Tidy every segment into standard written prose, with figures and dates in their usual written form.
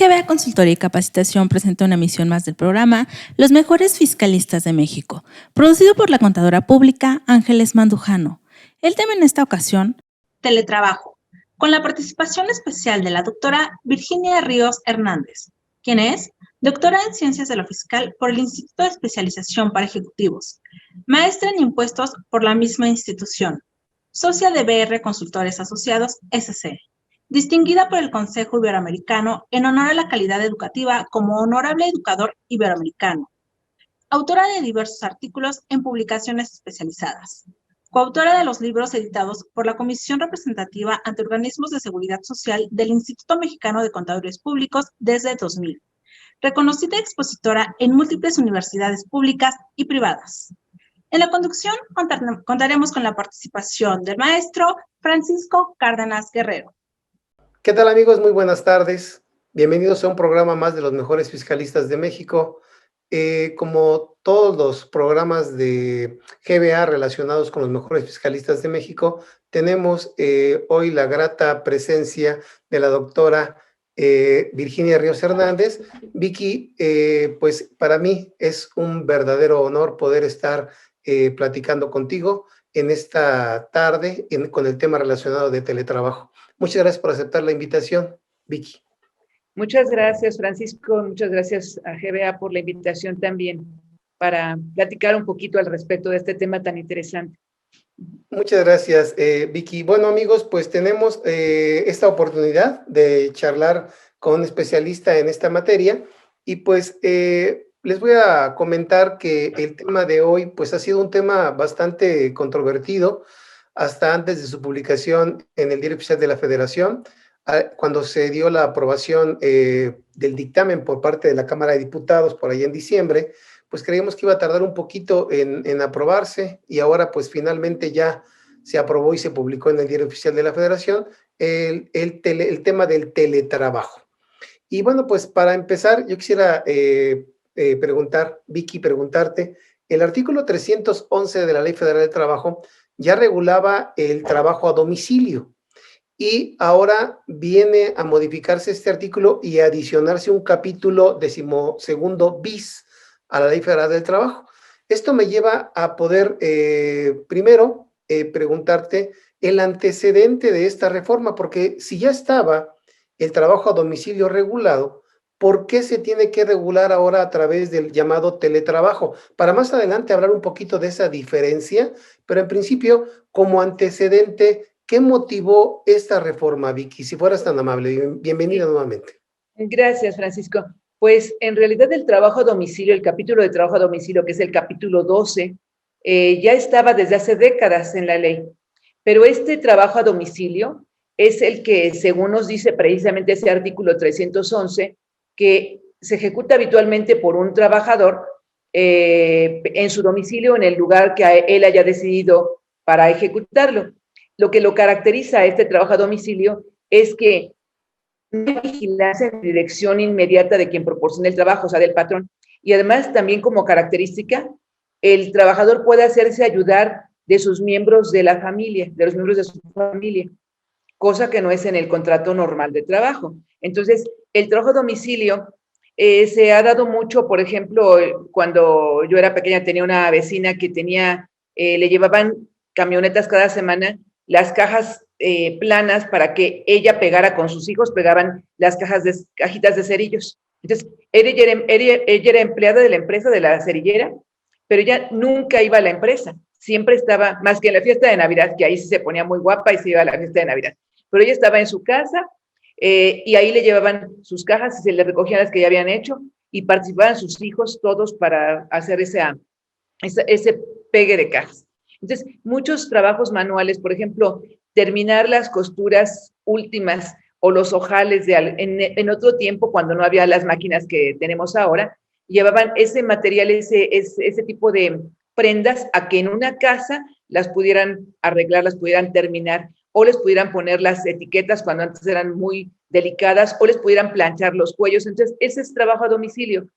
GBA Consultoría y Capacitación presenta una emisión más del programa Los Mejores Fiscalistas de México, producido por la contadora pública Ángeles Mandujano. El tema en esta ocasión, teletrabajo, con la participación especial de la doctora Virginia Ríos Hernández, quien es doctora en Ciencias de lo Fiscal por el Instituto de Especialización para Ejecutivos, maestra en Impuestos por la misma institución, socia de BR Consultores Asociados, SC. Distinguida por el Consejo Iberoamericano en honor a la calidad educativa como Honorable Educador Iberoamericano. Autora de diversos artículos en publicaciones especializadas. Coautora de los libros editados por la Comisión Representativa ante Organismos de Seguridad Social del Instituto Mexicano de Contadores Públicos desde 2000. Reconocida expositora en múltiples universidades públicas y privadas. En la conducción contaremos con la participación del maestro Francisco Cárdenas Guerrero. ¿Qué tal, amigos? Muy buenas tardes. Bienvenidos a un programa más de los mejores fiscalistas de México. Como todos los programas de GBA relacionados con los mejores fiscalistas de México, tenemos hoy la grata presencia de la doctora Virginia Ríos Hernández. Vicky, pues para mí es un verdadero honor poder estar platicando contigo en esta tarde con el tema relacionado de teletrabajo. Muchas gracias por aceptar la invitación, Vicky. Muchas gracias, Francisco. Muchas gracias a GBA por la invitación también para platicar un poquito al respecto de este tema tan interesante. Muchas gracias, Vicky. Bueno, amigos, pues tenemos esta oportunidad de charlar con un especialista en esta materia y pues les voy a comentar que el tema de hoy pues ha sido un tema bastante controvertido hasta antes de su publicación en el Diario Oficial de la Federación, cuando se dio la aprobación del dictamen por parte de la Cámara de Diputados por ahí en diciembre, pues creíamos que iba a tardar un poquito en aprobarse y ahora pues finalmente ya se aprobó y se publicó en el Diario Oficial de la Federación el tema del teletrabajo. Y bueno, pues para empezar yo quisiera preguntarte, el artículo 311 de la Ley Federal del Trabajo ya regulaba el trabajo a domicilio y ahora viene a modificarse este artículo y a adicionarse un capítulo 12º bis a la Ley Federal del Trabajo. Esto me lleva a poder primero preguntarte el antecedente de esta reforma, porque si ya estaba el trabajo a domicilio regulado, ¿por qué se tiene que regular ahora a través del llamado teletrabajo? Para más adelante hablar un poquito de esa diferencia, pero en principio, como antecedente, ¿qué motivó esta reforma, Vicky? Si fueras tan amable, bienvenida nuevamente. Gracias, Francisco. Pues en realidad el trabajo a domicilio, el capítulo de trabajo a domicilio, que es el capítulo 12, ya estaba desde hace décadas en la ley, pero este trabajo a domicilio es el que, según nos dice precisamente ese artículo 311, que se ejecuta habitualmente por un trabajador en su domicilio, en el lugar que él haya decidido para ejecutarlo. Lo que lo caracteriza a este trabajo a domicilio es que no hay vigilancia en dirección inmediata de quien proporciona el trabajo, o sea, del patrón. Y además, también como característica, el trabajador puede hacerse ayudar de sus miembros de la familia, de los miembros de su familia, cosa que no es en el contrato normal de trabajo. Entonces, el trabajo a domicilio se ha dado mucho, por ejemplo, cuando yo era pequeña tenía una vecina que le llevaban camionetas cada semana, las cajas planas para que ella pegara con sus hijos, pegaban las cajitas de cerillos. Entonces, ella era empleada de la empresa, de la cerillera, pero ella nunca iba a la empresa, siempre estaba, más que en la fiesta de Navidad, que ahí sí se ponía muy guapa y se iba a la fiesta de Navidad, pero ella estaba en su casa y ahí le llevaban sus cajas y se le recogían las que ya habían hecho y participaban sus hijos todos para hacer ese pegue de cajas. Entonces, muchos trabajos manuales, por ejemplo, terminar las costuras últimas o los ojales en otro tiempo, cuando no había las máquinas que tenemos ahora, llevaban ese material, ese tipo de prendas a que en una casa las pudieran arreglar, las pudieran terminar, o les pudieran poner las etiquetas cuando antes eran muy delicadas, o les pudieran planchar los cuellos. Entonces, ese es trabajo a domicilio.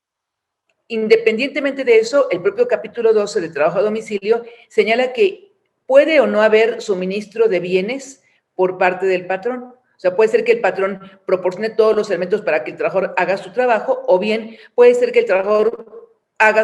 Independientemente de eso, el propio capítulo 12 de trabajo a domicilio señala que puede o no haber suministro de bienes por parte del patrón. O sea, puede ser que el patrón proporcione todos los elementos para que el trabajador haga su trabajo, o bien puede ser que el trabajador haga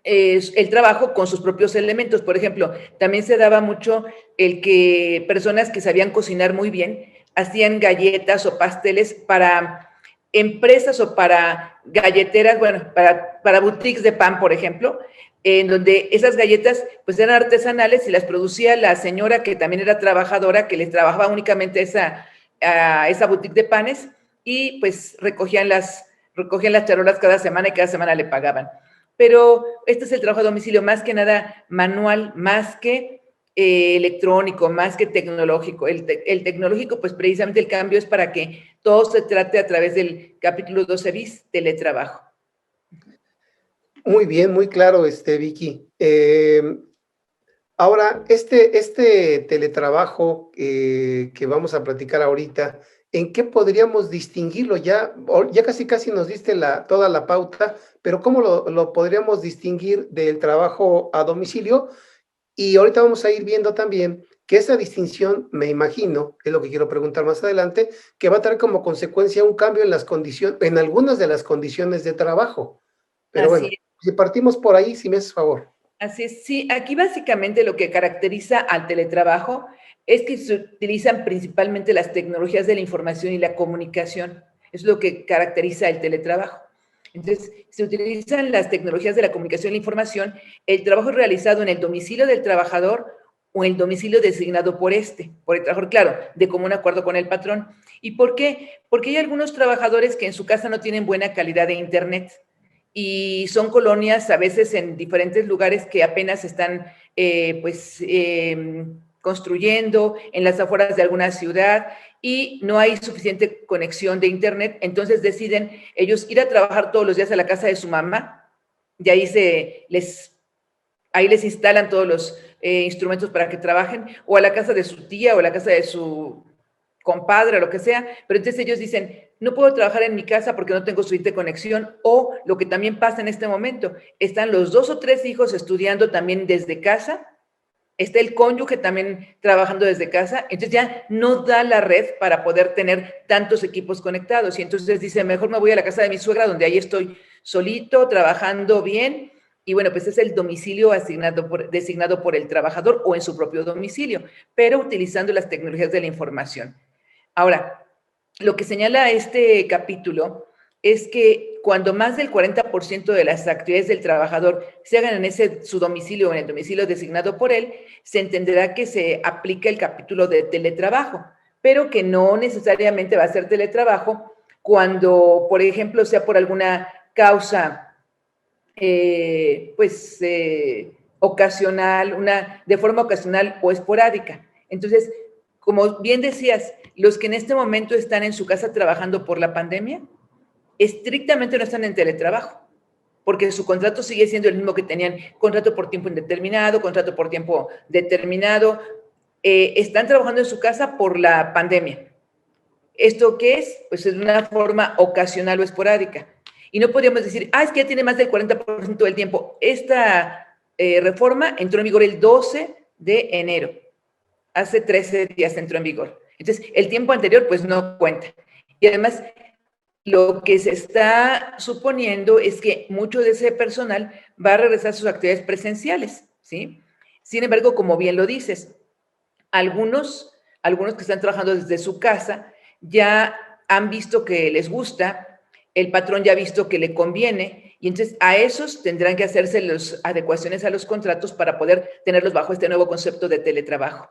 el trabajo con sus propios elementos. Por ejemplo, también se daba mucho el que personas que sabían cocinar muy bien hacían galletas o pasteles para empresas o para galleteras, bueno, para boutiques de pan, por ejemplo, en donde esas galletas pues eran artesanales y las producía la señora que también era trabajadora, que les trabajaba únicamente a esa boutique de panes, y pues recogían las charolas cada semana y cada semana le pagaban. Pero este es el trabajo a domicilio más que nada manual, más que electrónico, más que tecnológico. El tecnológico, pues precisamente el cambio es para que todo se trate a través del capítulo 12 bis, teletrabajo. Muy bien, muy claro, Vicky. Ahora, este teletrabajo que vamos a platicar ahorita, ¿en qué podríamos distinguirlo? Ya casi nos diste toda la pauta, pero ¿cómo lo podríamos distinguir del trabajo a domicilio? Y ahorita vamos a ir viendo también que esa distinción, me imagino, es lo que quiero preguntar más adelante, que va a traer como consecuencia un cambio en las condiciones, en algunas de las condiciones de trabajo. Pero bueno, si partimos por ahí, si me haces favor. Así es, sí, aquí básicamente lo que caracteriza al teletrabajo es que se utilizan principalmente las tecnologías de la información y la comunicación. Es lo que caracteriza el teletrabajo. Entonces, se utilizan las tecnologías de la comunicación y la información. El trabajo es realizado en el domicilio del trabajador o en el domicilio designado por el trabajador, claro, de común acuerdo con el patrón. ¿Y por qué? Porque hay algunos trabajadores que en su casa no tienen buena calidad de internet y son colonias a veces en diferentes lugares que apenas están construyendo en las afueras de alguna ciudad y no hay suficiente conexión de internet, entonces deciden ellos ir a trabajar todos los días a la casa de su mamá y ahí les instalan todos los instrumentos para que trabajen, o a la casa de su tía o a la casa de su compadre o lo que sea, pero entonces ellos dicen, no puedo trabajar en mi casa porque no tengo suficiente conexión, o lo que también pasa en este momento, están los 2 o 3 hijos estudiando también desde casa, está el cónyuge también trabajando desde casa, entonces ya no da la red para poder tener tantos equipos conectados, y entonces dice, mejor me voy a la casa de mi suegra, donde ahí estoy solito, trabajando bien, y bueno, pues es el domicilio designado por el trabajador o en su propio domicilio, pero utilizando las tecnologías de la información. Ahora, lo que señala este capítulo es que cuando más del 40% de las actividades del trabajador se hagan en su domicilio o en el domicilio designado por él, se entenderá que se aplica el capítulo de teletrabajo, pero que no necesariamente va a ser teletrabajo cuando, por ejemplo, sea por alguna causa ocasional, de forma ocasional o esporádica. Entonces, como bien decías, los que en este momento están en su casa trabajando por la pandemia, estrictamente no están en teletrabajo, porque su contrato sigue siendo el mismo que tenían, contrato por tiempo indeterminado, contrato por tiempo determinado, están trabajando en su casa por la pandemia. ¿Esto qué es? Pues es una forma ocasional o esporádica. Y no podríamos decir, es que ya tiene más del 40% del tiempo. Esta reforma entró en vigor el 12 de enero. Hace 13 días entró en vigor. Entonces, el tiempo anterior, pues, no cuenta. Y además, lo que se está suponiendo es que mucho de ese personal va a regresar a sus actividades presenciales, ¿sí? Sin embargo, como bien lo dices, algunos que están trabajando desde su casa ya han visto que les gusta, el patrón ya ha visto que le conviene, y entonces a esos tendrán que hacerse las adecuaciones a los contratos para poder tenerlos bajo este nuevo concepto de teletrabajo.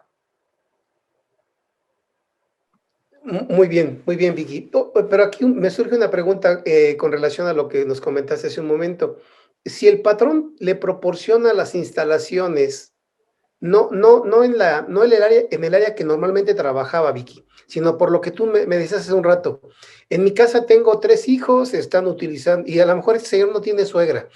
Muy bien, Vicky. Pero aquí me surge una pregunta con relación a lo que nos comentaste hace un momento. Si el patrón le proporciona las instalaciones, no en el área que normalmente trabajaba, Vicky, sino por lo que tú me decías hace un rato. En mi casa tengo 3 hijos, están utilizando, y a lo mejor este señor no tiene suegra.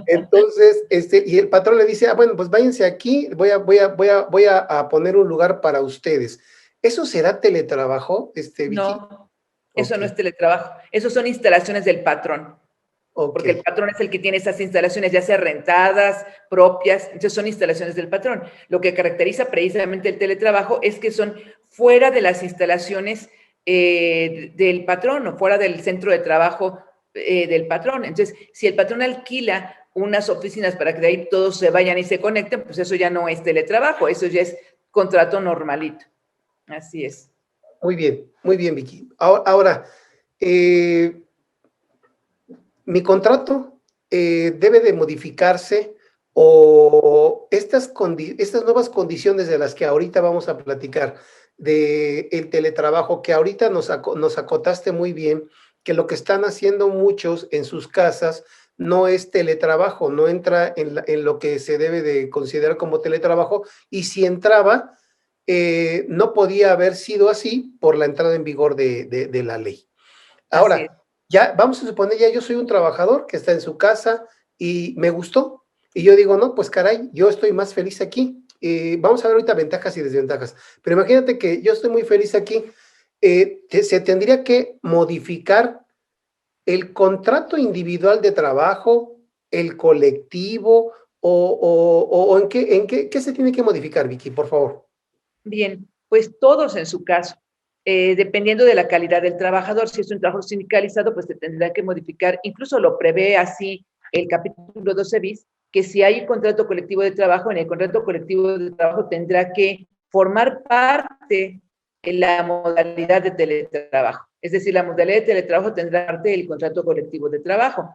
Entonces, y el patrón le dice, bueno, pues váyanse aquí, voy a poner un lugar para ustedes. ¿Eso será teletrabajo, Vicky? No, eso no es teletrabajo. Eso son instalaciones del patrón. Porque el patrón es el que tiene esas instalaciones, ya sea rentadas, propias, entonces son instalaciones del patrón. Lo que caracteriza precisamente el teletrabajo es que son fuera de las instalaciones del patrón o fuera del centro de trabajo del patrón. Entonces, si el patrón alquila unas oficinas para que de ahí todos se vayan y se conecten, pues eso ya no es teletrabajo, eso ya es contrato normalito. Así es. Muy bien, Vicky. Ahora, mi contrato debe de modificarse o estas nuevas condiciones de las que ahorita vamos a platicar del teletrabajo, que ahorita nos acotaste muy bien, que lo que están haciendo muchos en sus casas no es teletrabajo, no entra en lo que se debe de considerar como teletrabajo, y si entraba, no podía haber sido así por la entrada en vigor de la ley. Ahora, ya vamos a suponer, ya yo soy un trabajador que está en su casa y me gustó. Y yo digo, no, pues caray, yo estoy más feliz aquí. Vamos a ver ahorita ventajas y desventajas. Pero imagínate que yo estoy muy feliz aquí. Se tendría que modificar el contrato individual de trabajo, el colectivo, o qué se tiene que modificar, Vicky, por favor. Bien, pues todos en su caso. Dependiendo de la calidad del trabajador, si es un trabajo sindicalizado, pues se tendrá que modificar, incluso lo prevé así el capítulo 12 bis, que si hay contrato colectivo de trabajo, en el contrato colectivo de trabajo tendrá que formar parte de la modalidad de teletrabajo. Es decir, la modalidad de teletrabajo tendrá parte del contrato colectivo de trabajo.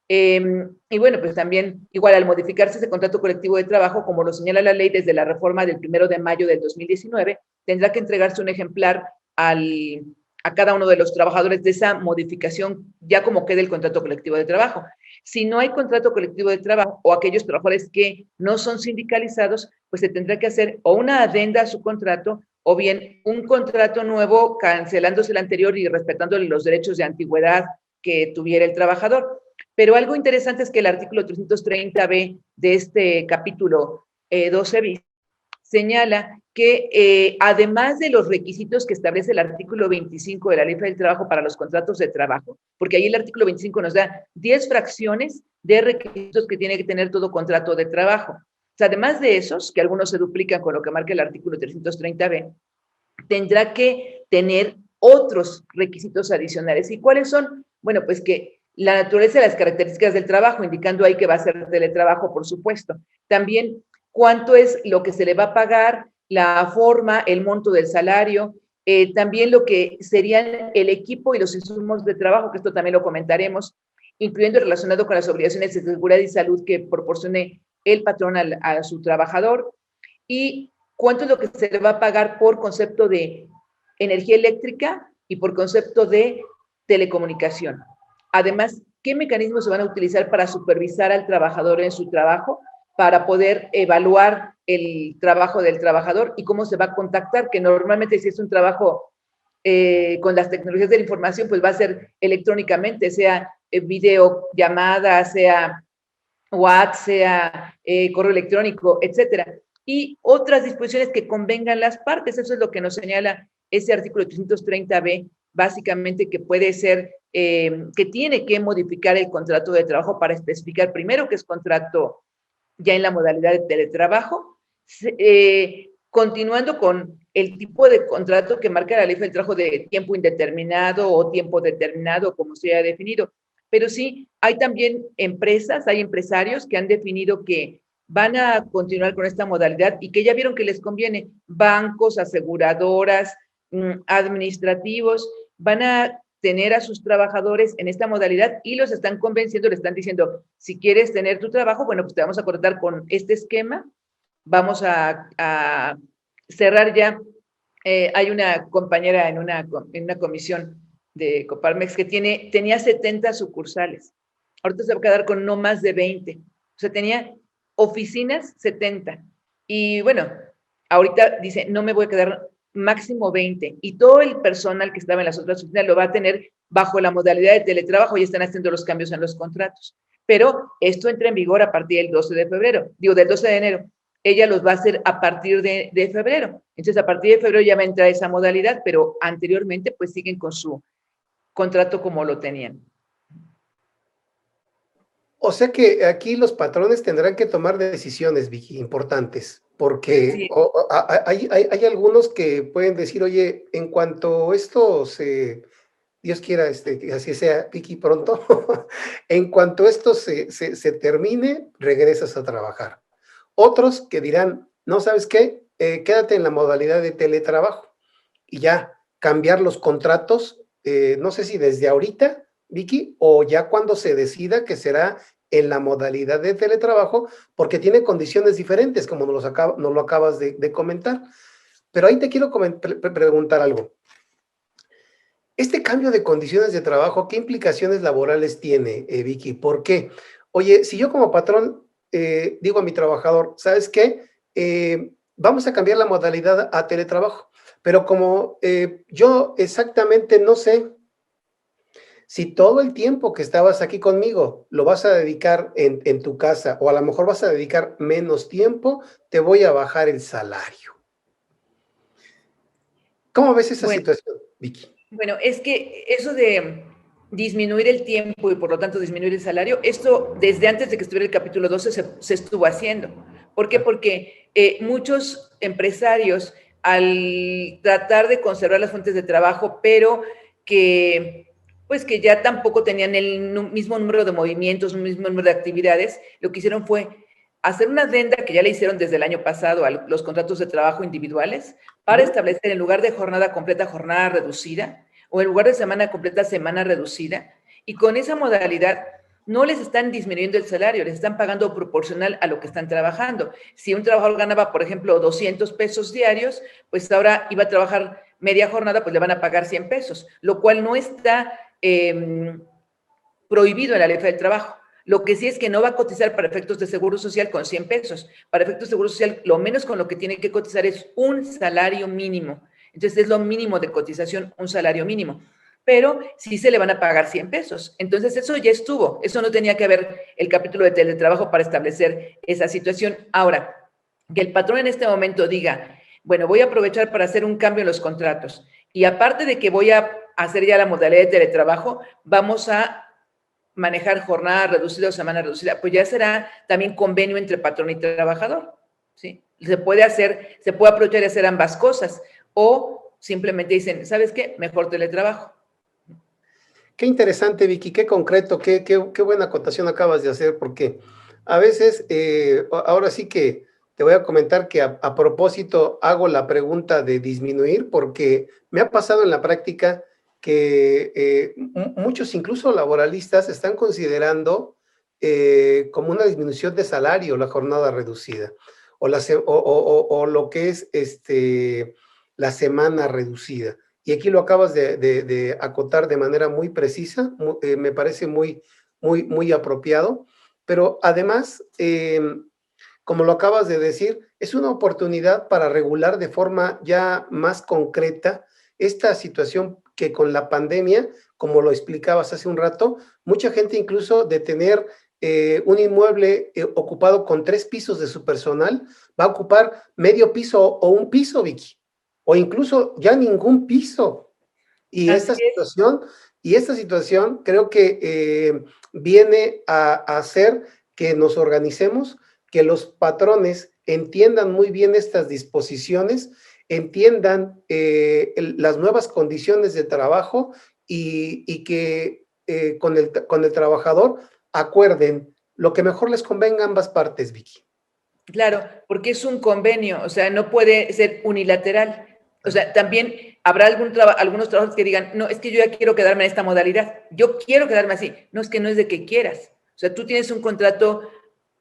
Y bueno, pues también, igual al modificarse ese contrato colectivo de trabajo, como lo señala la ley desde la reforma del 1 de mayo del 2019, tendrá que entregarse un ejemplar a cada uno de los trabajadores de esa modificación, ya como quede el contrato colectivo de trabajo. Si no hay contrato colectivo de trabajo o aquellos trabajadores que no son sindicalizados, pues se tendrá que hacer o una adenda a su contrato o bien un contrato nuevo cancelándose el anterior y respetándole los derechos de antigüedad que tuviera el trabajador. Pero algo interesante es que el artículo 330b de este capítulo 12 bis señala que además de los requisitos que establece el artículo 25 de la Ley Federal del Trabajo para los contratos de trabajo, porque ahí el artículo 25 nos da 10 fracciones de requisitos que tiene que tener todo contrato de trabajo. O sea, además de esos, que algunos se duplican con lo que marca el artículo 330b, tendrá que tener otros requisitos adicionales. ¿Y cuáles son? Bueno, pues que la naturaleza y las características del trabajo, indicando ahí que va a ser teletrabajo, por supuesto. También cuánto es lo que se le va a pagar, la forma, el monto del salario, también lo que serían el equipo y los insumos de trabajo, que esto también lo comentaremos, incluyendo relacionado con las obligaciones de seguridad y salud que proporcione el patrón a su trabajador, y cuánto es lo que se le va a pagar por concepto de energía eléctrica y por concepto de telecomunicación. Además, ¿qué mecanismos se van a utilizar para supervisar al trabajador en su trabajo, para poder evaluar el trabajo del trabajador y cómo se va a contactar? Que normalmente si es un trabajo con las tecnologías de la información, pues va a ser electrónicamente, sea videollamada, sea WhatsApp, sea correo electrónico, etcétera. Y otras disposiciones que convengan las partes. Eso es lo que nos señala ese artículo 330b, básicamente, que puede ser, que tiene que modificar el contrato de trabajo para especificar primero que es contrato ya en la modalidad de teletrabajo, continuando con el tipo de contrato que marca la Ley del Trabajo de tiempo indeterminado o tiempo determinado, como se haya definido. Pero sí, hay también empresas, hay empresarios que han definido que van a continuar con esta modalidad y que ya vieron que les conviene. Bancos, aseguradoras, administrativos, van a tener a sus trabajadores en esta modalidad y los están convenciendo, le están diciendo, si quieres tener tu trabajo, bueno, pues te vamos a cortar con este esquema, vamos a cerrar ya. Hay una compañera en una comisión de Coparmex que tenía 70 sucursales. Ahorita se va a quedar con no más de 20. O sea, tenía oficinas 70. Y bueno, ahorita dice, no me voy a quedar máximo 20. Y todo el personal que estaba en las otras oficinas lo va a tener bajo la modalidad de teletrabajo y están haciendo los cambios en los contratos. Pero esto entra en vigor a partir del 12 de febrero, del 12 de enero. Ella los va a hacer a partir de febrero. Entonces, a partir de febrero ya va a entrar esa modalidad, pero anteriormente pues siguen con su contrato como lo tenían. O sea que aquí los patrones tendrán que tomar decisiones, Vicky, importantes. porque Sí, hay algunos que pueden decir, oye, en cuanto esto Dios quiera que así sea, Vicky, pronto, en cuanto esto se termine, regresas a trabajar. Otros que dirán, no, ¿sabes qué? Quédate en la modalidad de teletrabajo y ya cambiar los contratos, no sé si desde ahorita, Vicky, o ya cuando se decida que será en la modalidad de teletrabajo, porque tiene condiciones diferentes, como nos lo acabas de comentar. Pero ahí te quiero preguntar algo. Este cambio de condiciones de trabajo, ¿qué implicaciones laborales tiene, Vicky? ¿Por qué? Oye, si yo como patrón digo a mi trabajador, ¿sabes qué? Vamos a cambiar la modalidad a teletrabajo, pero como yo exactamente no sé si todo el tiempo que estabas aquí conmigo lo vas a dedicar en tu casa o a lo mejor vas a dedicar menos tiempo, te voy a bajar el salario. ¿Cómo ves esa bueno, situación, Vicky? bueno, es que eso de disminuir el tiempo y por lo tanto disminuir el salario, esto desde antes de que estuviera el capítulo 12 se estuvo haciendo. ¿Por qué? Ah, Porque muchos empresarios, al tratar de conservar las fuentes de trabajo, pero que pues que ya tampoco tenían el mismo número de movimientos, el mismo número de actividades, lo que hicieron fue hacer una adenda que ya le hicieron desde el año pasado a los contratos de trabajo individuales para ujú. establecer en lugar de jornada completa, jornada reducida, o en lugar de semana completa, semana reducida, y con esa modalidad no les están disminuyendo el salario, les están pagando proporcional a lo que están trabajando. Si un trabajador ganaba, por ejemplo, 200 pesos diarios, pues ahora iba a trabajar media jornada, pues le van a pagar 100 pesos, lo cual no está prohibido en la ley del trabajo. Lo que sí es que no va a cotizar para efectos de seguro social con 100 pesos. Para efectos de seguro social, lo menos con lo que tiene que cotizar es un salario mínimo. Entonces, es lo mínimo de cotización, un salario mínimo. Pero sí se le van a pagar 100 pesos. Entonces, eso ya estuvo. Eso no tenía que haber el capítulo de teletrabajo para establecer esa situación. Ahora, que el patrón en este momento diga, bueno, voy a aprovechar para hacer un cambio en los contratos. Y aparte de que voy a hacer ya la modalidad de teletrabajo, vamos a manejar jornada reducida o semana reducida, pues ya será también convenio entre patrón y trabajador, ¿sí? Se puede hacer, se puede aprovechar y hacer ambas cosas, o simplemente dicen, ¿sabes qué? Mejor teletrabajo. Qué interesante, Vicky, qué concreto, qué buena acotación acabas de hacer, porque a veces, ahora sí que te voy a comentar que a propósito hago la pregunta de disminuir, porque me ha pasado en la práctica que muchos, incluso laboralistas, están considerando como una disminución de salario la jornada reducida, o lo que es la semana reducida. Y aquí lo acabas de acotar de manera muy precisa, me parece muy apropiado, pero además, como lo acabas de decir, es una oportunidad para regular de forma ya más concreta esta situación que con la pandemia, como lo explicabas hace un rato, mucha gente incluso de tener un inmueble ocupado con 3 pisos de su personal, va a ocupar medio piso o un piso, Vicky, o incluso ya ningún piso. Y Así esta es. situación, y esta situación creo que viene a hacer que nos organicemos, que los patrones entiendan muy bien estas disposiciones, entiendan las nuevas condiciones de trabajo y que con el trabajador acuerden lo que mejor les convenga a ambas partes, Vicky. Claro, porque es un convenio, o sea, no puede ser unilateral. O sea, también habrá algunos trabajadores que digan, no, es que yo ya quiero quedarme en esta modalidad, yo quiero quedarme así. No, es que no es de que quieras. O sea, tú tienes un contrato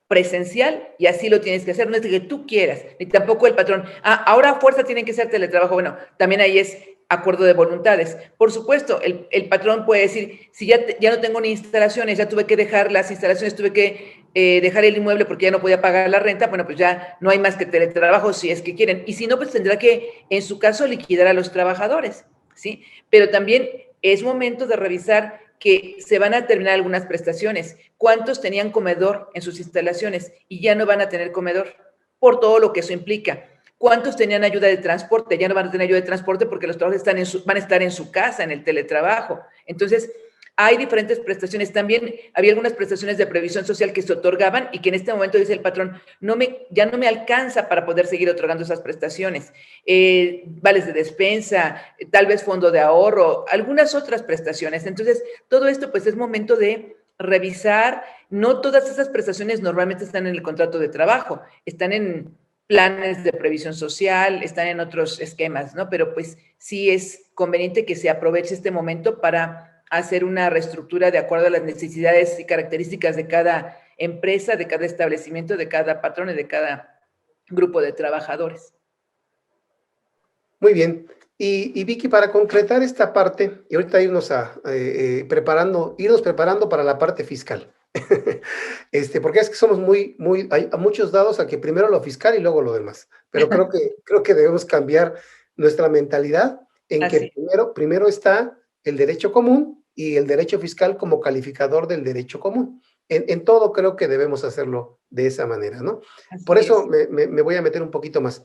presencial y así lo tienes que hacer, no es de que tú quieras, ni tampoco el patrón, ahora a fuerza tienen que ser teletrabajo, bueno, también ahí es acuerdo de voluntades. Por supuesto, el patrón puede decir, si ya no tengo ni instalaciones, ya tuve que dejar las instalaciones, tuve que dejar el inmueble porque ya no podía pagar la renta, bueno, pues ya no hay más que teletrabajo si es que quieren, y si no, pues tendrá que, en su caso, liquidar a los trabajadores, ¿sí? Pero también es momento de revisar que se van a terminar algunas prestaciones. ¿Cuántos tenían comedor en sus instalaciones y ya no van a tener comedor? Por todo lo que eso implica. ¿Cuántos tenían ayuda de transporte? Ya no van a tener ayuda de transporte porque los trabajadores van a estar en su casa, en el teletrabajo. Entonces, hay diferentes prestaciones. También había algunas prestaciones de previsión social que se otorgaban y que en este momento dice el patrón, ya no me alcanza para poder seguir otorgando esas prestaciones. Vales de despensa, tal vez fondo de ahorro, algunas otras prestaciones. Entonces, todo esto pues es momento de revisar. No todas esas prestaciones normalmente están en el contrato de trabajo, están en planes de previsión social, están en otros esquemas, ¿no? Pero pues sí es conveniente que se aproveche este momento para hacer una reestructura de acuerdo a las necesidades y características de cada empresa, de cada establecimiento, de cada patrón y de cada grupo de trabajadores. Muy bien. Y Vicky, para concretar esta parte, y ahorita irnos preparando para la parte fiscal. Porque es que somos hay muchos dados a que primero lo fiscal y luego lo demás. Pero creo que debemos cambiar nuestra mentalidad en que primero está el derecho común y el derecho fiscal como calificador del derecho común. En todo creo que debemos hacerlo de esa manera, ¿no? Por eso me voy a meter un poquito más.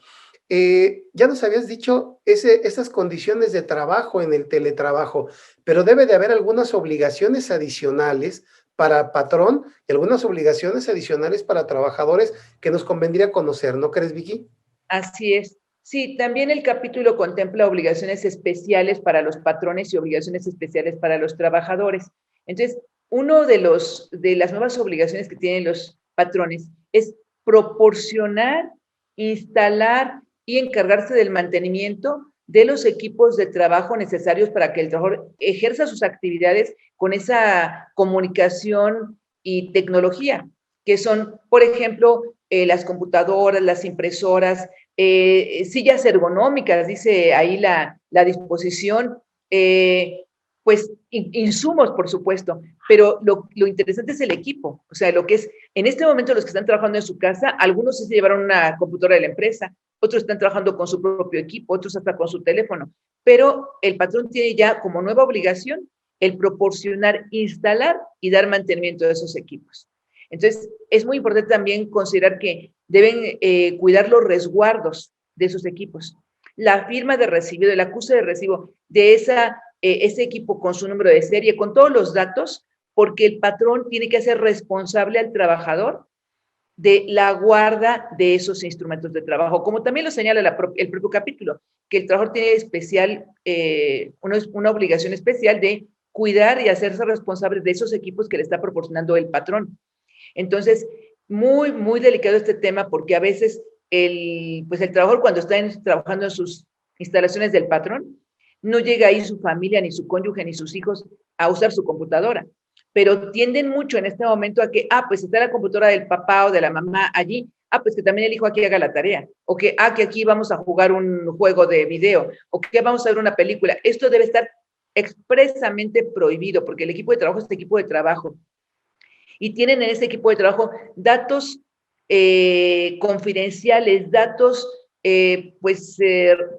Ya nos habías dicho esas condiciones de trabajo en el teletrabajo, pero debe de haber algunas obligaciones adicionales para patrón y algunas obligaciones adicionales para trabajadores que nos convendría conocer, ¿no crees, Vicky? Así es. Sí, también el capítulo contempla obligaciones especiales para los patrones y obligaciones especiales para los trabajadores. Entonces, uno de las nuevas obligaciones que tienen los patrones es proporcionar, instalar y encargarse del mantenimiento de los equipos de trabajo necesarios para que el trabajador ejerza sus actividades con esa comunicación y tecnología, que son, por ejemplo, las computadoras, las impresoras, sillas ergonómicas, dice ahí la disposición, pues insumos, por supuesto, pero lo interesante es el equipo, o sea, lo que es, en este momento los que están trabajando en su casa, algunos sí se llevaron una computadora de la empresa, otros están trabajando con su propio equipo, otros hasta con su teléfono, pero el patrón tiene ya como nueva obligación el proporcionar, instalar y dar mantenimiento de esos equipos. Entonces, es muy importante también considerar que deben cuidar los resguardos de esos equipos. La firma de recibido, el acuse de recibo de ese equipo con su número de serie, con todos los datos, porque el patrón tiene que hacer responsable al trabajador de la guarda de esos instrumentos de trabajo, como también lo señala el propio capítulo, que el trabajador tiene una obligación especial de cuidar y hacerse responsable de esos equipos que le está proporcionando el patrón. Entonces, muy, muy delicado este tema porque a veces el trabajador cuando está trabajando en sus instalaciones del patrón, no llega ahí su familia, ni su cónyuge, ni sus hijos a usar su computadora. Pero tienden mucho en este momento a que, pues está la computadora del papá o de la mamá allí, pues que también el hijo aquí haga la tarea, o que aquí vamos a jugar un juego de video, o que vamos a ver una película. Esto debe estar expresamente prohibido, porque el equipo de trabajo es este equipo de trabajo. Y tienen en ese equipo de trabajo datos confidenciales, datos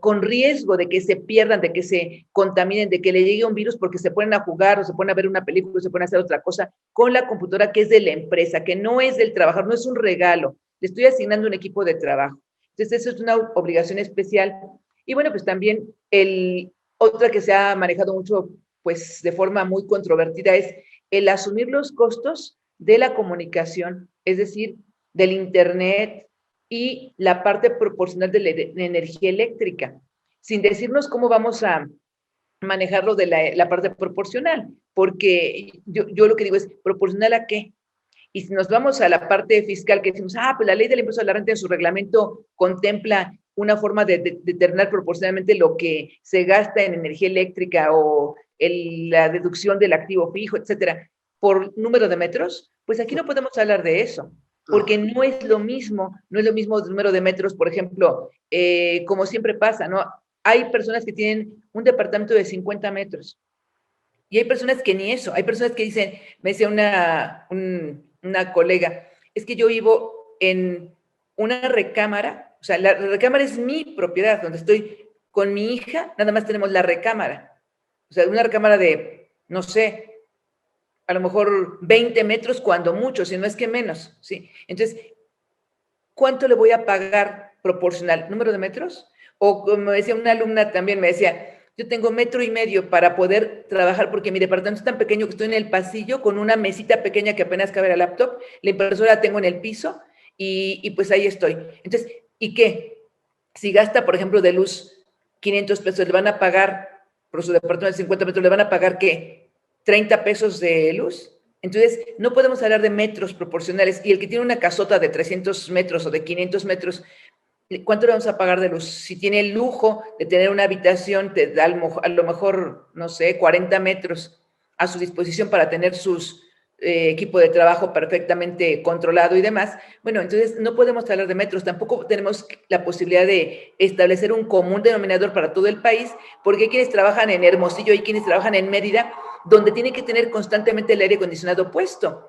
con riesgo de que se pierdan, de que se contaminen, de que le llegue un virus porque se ponen a jugar o se ponen a ver una película o se ponen a hacer otra cosa con la computadora que es de la empresa, que no es del trabajador, no es un regalo, le estoy asignando un equipo de trabajo. Entonces, eso es una obligación especial. Y bueno, pues también otra que se ha manejado mucho, pues de forma muy controvertida, es el asumir los costos de la comunicación, es decir, del internet y la parte proporcional de la energía eléctrica, sin decirnos cómo vamos a manejarlo de la parte proporcional, porque yo lo que digo es, ¿proporcional a qué? Y si nos vamos a la parte fiscal que decimos, pues la ley del impuesto a la renta en su reglamento contempla una forma de determinar proporcionalmente lo que se gasta en energía eléctrica o la deducción del activo fijo, etcétera, por número de metros, pues aquí no podemos hablar de eso, porque no es lo mismo el número de metros, por ejemplo, como siempre pasa, ¿no? Hay personas que tienen un departamento de 50 metros y hay personas que ni eso, hay personas que dicen, me decía una colega, es que yo vivo en una recámara, o sea, la recámara es mi propiedad, donde estoy con mi hija, nada más tenemos la recámara, o sea, una recámara de, no sé, a lo mejor 20 metros cuando mucho, si no es que menos, ¿sí? Entonces, ¿cuánto le voy a pagar proporcional? ¿Número de metros? O como decía una alumna también, me decía, Yo tengo 1.5 metros para poder trabajar porque mi departamento es tan pequeño que estoy en el pasillo con una mesita pequeña que apenas cabe la laptop, la impresora la tengo en el piso y pues ahí estoy. Entonces, ¿y qué? Si gasta, por ejemplo, de luz 500 pesos, le van a pagar, por su departamento de 50 metros, le van a pagar, ¿qué? 30 pesos de luz. Entonces, no podemos hablar de metros proporcionales. Y el que tiene una casota de 300 metros o de 500 metros, ¿cuánto le vamos a pagar de luz? Si tiene el lujo de tener una habitación, te da a lo mejor, no sé, 40 metros a su disposición para tener sus equipo de trabajo perfectamente controlado y demás. Bueno, entonces no podemos hablar de metros, tampoco tenemos la posibilidad de establecer un común denominador para todo el país, porque hay quienes trabajan en Hermosillo y quienes trabajan en Mérida, donde tienen que tener constantemente el aire acondicionado puesto.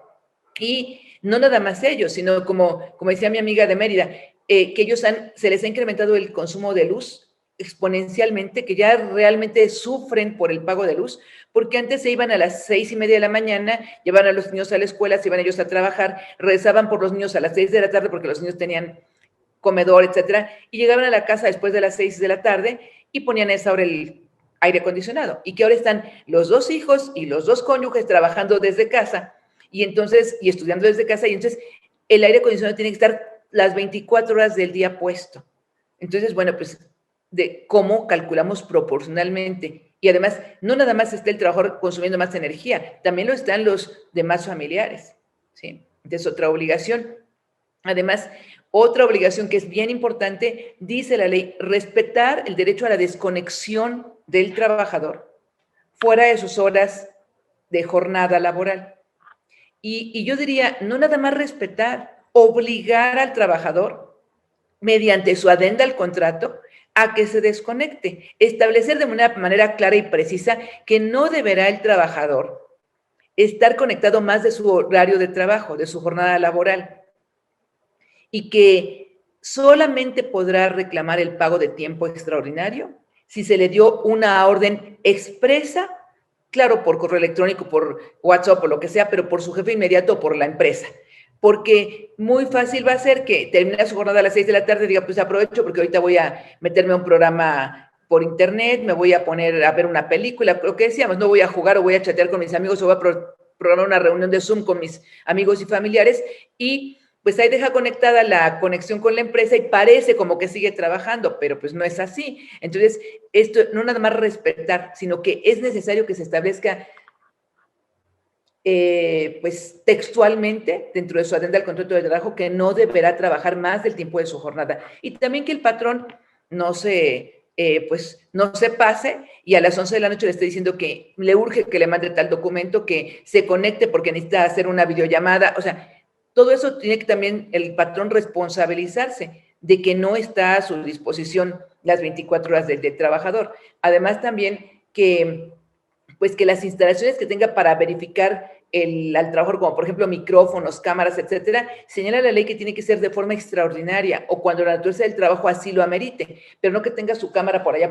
Y no nada más ellos, sino como decía mi amiga de Mérida, que ellos se les ha incrementado el consumo de luz exponencialmente, que ya realmente sufren por el pago de luz, porque antes se iban a las 6:30 de la mañana, llevaban a los niños a la escuela, se iban ellos a trabajar, rezaban por los niños a las 6 de la tarde porque los niños tenían comedor, etcétera, y llegaban a la casa después de las 6 de la tarde y ponían a esa hora el aire acondicionado. Y que ahora están los 2 hijos y los 2 cónyuges trabajando desde casa y entonces, y estudiando desde casa, y entonces el aire acondicionado tiene que estar las 24 horas del día puesto. Entonces, bueno, pues de cómo calculamos proporcionalmente. Y además, no nada más está el trabajador consumiendo más energía, también lo están los demás familiares, ¿sí? Entonces, otra obligación. Además, otra obligación que es bien importante, dice la ley, respetar el derecho a la desconexión del trabajador fuera de sus horas de jornada laboral. Y yo diría, no nada más respetar, obligar al trabajador mediante su adenda al contrato a que se desconecte, establecer de una manera clara y precisa que no deberá el trabajador estar conectado más de su horario de trabajo, de su jornada laboral, y que solamente podrá reclamar el pago de tiempo extraordinario si se le dio una orden expresa, claro, por correo electrónico, por WhatsApp o lo que sea, pero por su jefe inmediato o por la empresa. Porque muy fácil va a ser que termine su jornada a las 6 de la tarde y diga, pues aprovecho porque ahorita voy a meterme a un programa por internet, me voy a poner a ver una película, lo que decíamos, no voy a jugar o voy a chatear con mis amigos o voy a programar una reunión de Zoom con mis amigos y familiares y pues ahí deja conectada la conexión con la empresa y parece como que sigue trabajando, pero pues no es así. Entonces, esto no nada más respetar, sino que es necesario que se establezca pues textualmente dentro de su adenda al contrato de trabajo que no deberá trabajar más del tiempo de su jornada. Y también que el patrón no se, pues no se pase y a las 11 de la noche le esté diciendo que le urge que le mande tal documento, que se conecte porque necesita hacer una videollamada, o sea, todo eso tiene que también el patrón responsabilizarse de que no está a su disposición las 24 horas del trabajador. Además también que, pues que las instalaciones que tenga para verificar al trabajador, como por ejemplo micrófonos, cámaras, etcétera, señala la ley que tiene que ser de forma extraordinaria o cuando la naturaleza del trabajo así lo amerite, pero no que tenga su cámara por allá,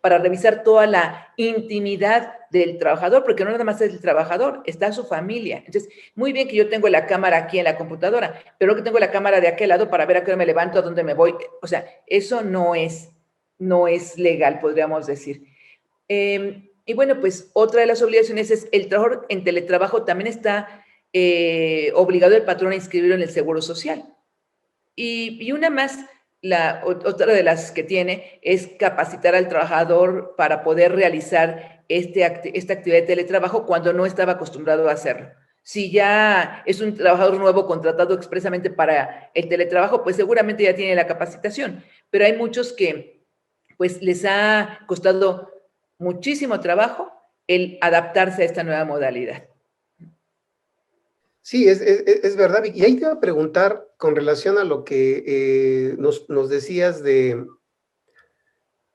para revisar toda la intimidad del trabajador, porque no nada más es el trabajador, está su familia. Entonces, muy bien que yo tengo la cámara aquí en la computadora, pero no que tengo la cámara de aquel lado para ver a qué hora me levanto, a dónde me voy. O sea, eso no es legal, podríamos decir. Y bueno, pues otra de las obligaciones es el trabajo en teletrabajo también está obligado el patrón a inscribirlo en el Seguro Social. Y una más, otra de las que tiene es capacitar al trabajador para poder realizar esta actividad de teletrabajo cuando no estaba acostumbrado a hacerlo. Si ya es un trabajador nuevo contratado expresamente para el teletrabajo, pues seguramente ya tiene la capacitación, pero hay muchos que pues les ha costado muchísimo trabajo el adaptarse a esta nueva modalidad. Sí, es verdad. Y ahí te iba a preguntar con relación a lo que nos decías de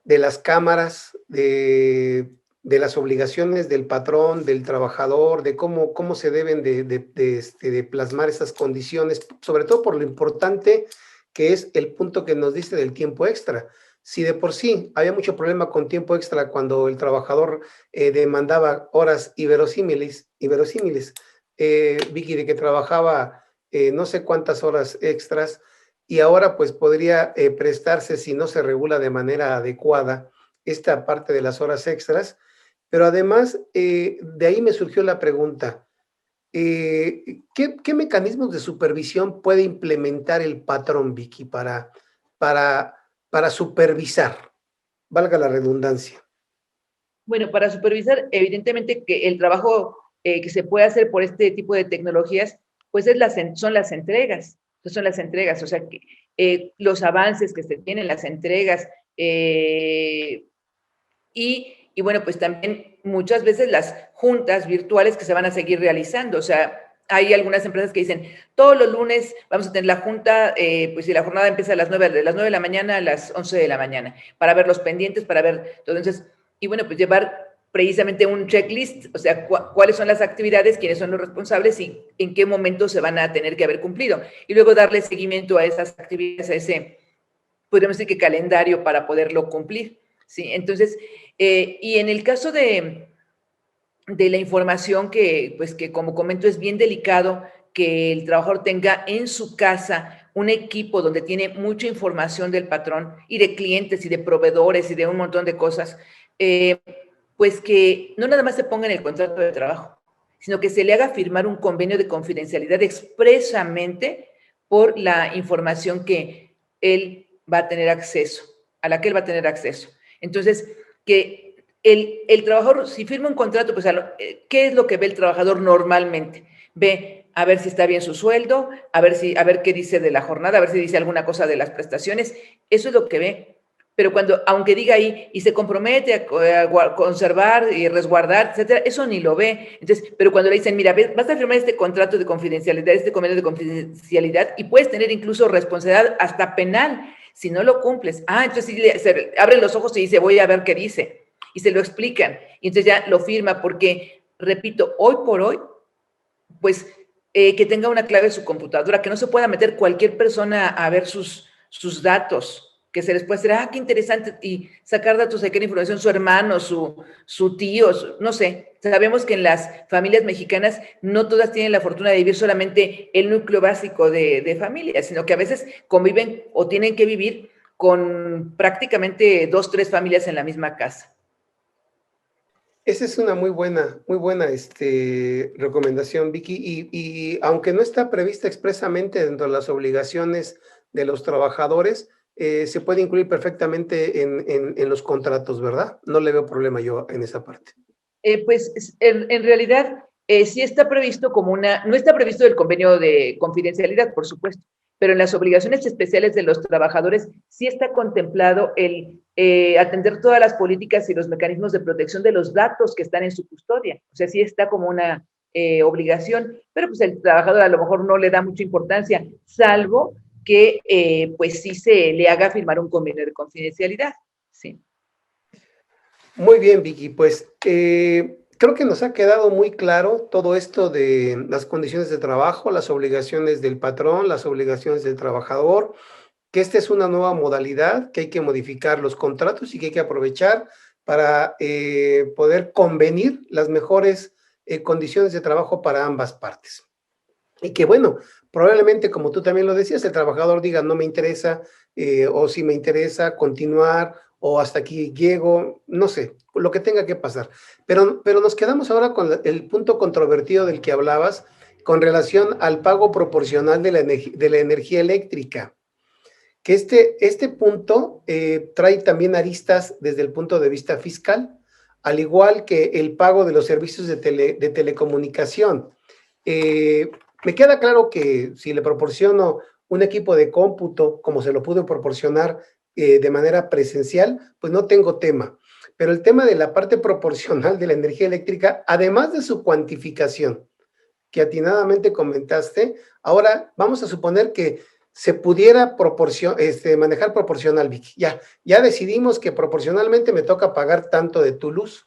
las cámaras, de las obligaciones del patrón, del trabajador, de cómo se deben de plasmar esas condiciones, sobre todo por lo importante que es el punto que nos diste del tiempo extra. Si de por sí había mucho problema con tiempo extra cuando el trabajador demandaba horas inverosímiles, Vicky, de que trabajaba no sé cuántas horas extras, y ahora pues podría prestarse, si no se regula de manera adecuada, esta parte de las horas extras, pero además de ahí me surgió la pregunta, ¿qué mecanismos de supervisión puede implementar el patrón, Vicky, para, para supervisar, valga la redundancia? Bueno, para supervisar, evidentemente que el trabajo que se puede hacer por este tipo de tecnologías, pues son las entregas. Son las entregas, o sea, que, los avances que se tienen, las entregas, y bueno, pues también muchas veces las juntas virtuales que se van a seguir realizando. O sea, hay algunas empresas que dicen, todos los lunes vamos a tener la junta, pues si la jornada empieza a las 9, de las 9 de la mañana a las 11 de la mañana, para ver los pendientes, para ver todo. Entonces, y bueno, pues llevar precisamente un checklist, o sea, cuáles son las actividades, quiénes son los responsables y en qué momento se van a tener que haber cumplido. Y luego darle seguimiento a esas actividades, a ese, podríamos decir que calendario para poderlo cumplir. ¿Sí? Entonces, y en el caso de la información pues que como comento es bien delicado que el trabajador tenga en su casa un equipo donde tiene mucha información del patrón y de clientes y de proveedores y de un montón de cosas, pues que no nada más se ponga en el contrato de trabajo, sino que se le haga firmar un convenio de confidencialidad expresamente por la información que él va a tener acceso, a la que él va a tener acceso. Entonces, que el trabajador, si firma un contrato, pues, ¿qué es lo que ve el trabajador normalmente? Ve a ver si está bien su sueldo, a ver qué dice de la jornada, a ver si dice alguna cosa de las prestaciones. Eso es lo que ve. Pero aunque diga ahí, y se compromete a conservar y resguardar, etcétera, eso ni lo ve. Entonces, pero cuando le dicen, mira, vas a firmar este contrato de confidencialidad, este convenio de confidencialidad, y puedes tener incluso responsabilidad hasta penal si no lo cumples. Entonces sí, se abren los ojos y dice, voy a ver qué dice. Y se lo explican. Y entonces ya lo firma porque, repito, hoy por hoy, pues que tenga una clave en su computadora, que no se pueda meter cualquier persona a ver sus datos, que se les puede decir, qué interesante, y sacar datos, sacar información, su hermano, su tío, no sé. Sabemos que en las familias mexicanas no todas tienen la fortuna de vivir solamente el núcleo básico de familia, sino que a veces conviven o tienen que vivir con prácticamente 2, 3 familias en la misma casa. Esa es una muy buena recomendación, Vicky, y aunque no está prevista expresamente dentro de las obligaciones de los trabajadores, se puede incluir perfectamente en los contratos, ¿verdad? No le veo problema yo en esa parte. Pues en realidad sí está previsto no está previsto el convenio de confidencialidad, por supuesto, pero en las obligaciones especiales de los trabajadores sí está contemplado el atender todas las políticas y los mecanismos de protección de los datos que están en su custodia. O sea, sí está como una obligación, pero pues el trabajador a lo mejor no le da mucha importancia, salvo que pues sí se le haga firmar un convenio de confidencialidad. Sí. Muy bien, Vicky, pues creo que nos ha quedado muy claro todo esto de las condiciones de trabajo, las obligaciones del patrón, las obligaciones del trabajador, que esta es una nueva modalidad, que hay que modificar los contratos y que hay que aprovechar para poder convenir las mejores condiciones de trabajo para ambas partes. Y que bueno, probablemente como tú también lo decías, el trabajador diga no me interesa o si me interesa continuar o hasta aquí llego, no sé, lo que tenga que pasar. Pero nos quedamos ahora con el punto controvertido del que hablabas con relación al pago proporcional de la energía eléctrica. Que este punto trae también aristas desde el punto de vista fiscal, al igual que el pago de los servicios de telecomunicación. Me queda claro que si le proporciono un equipo de cómputo, como se lo pude proporcionar de manera presencial, pues no tengo tema. Pero el tema de la parte proporcional de la energía eléctrica, además de su cuantificación, que atinadamente comentaste, ahora vamos a suponer que se pudiera manejar proporcional, Vicky. Ya decidimos que proporcionalmente me toca pagar tanto de tu luz,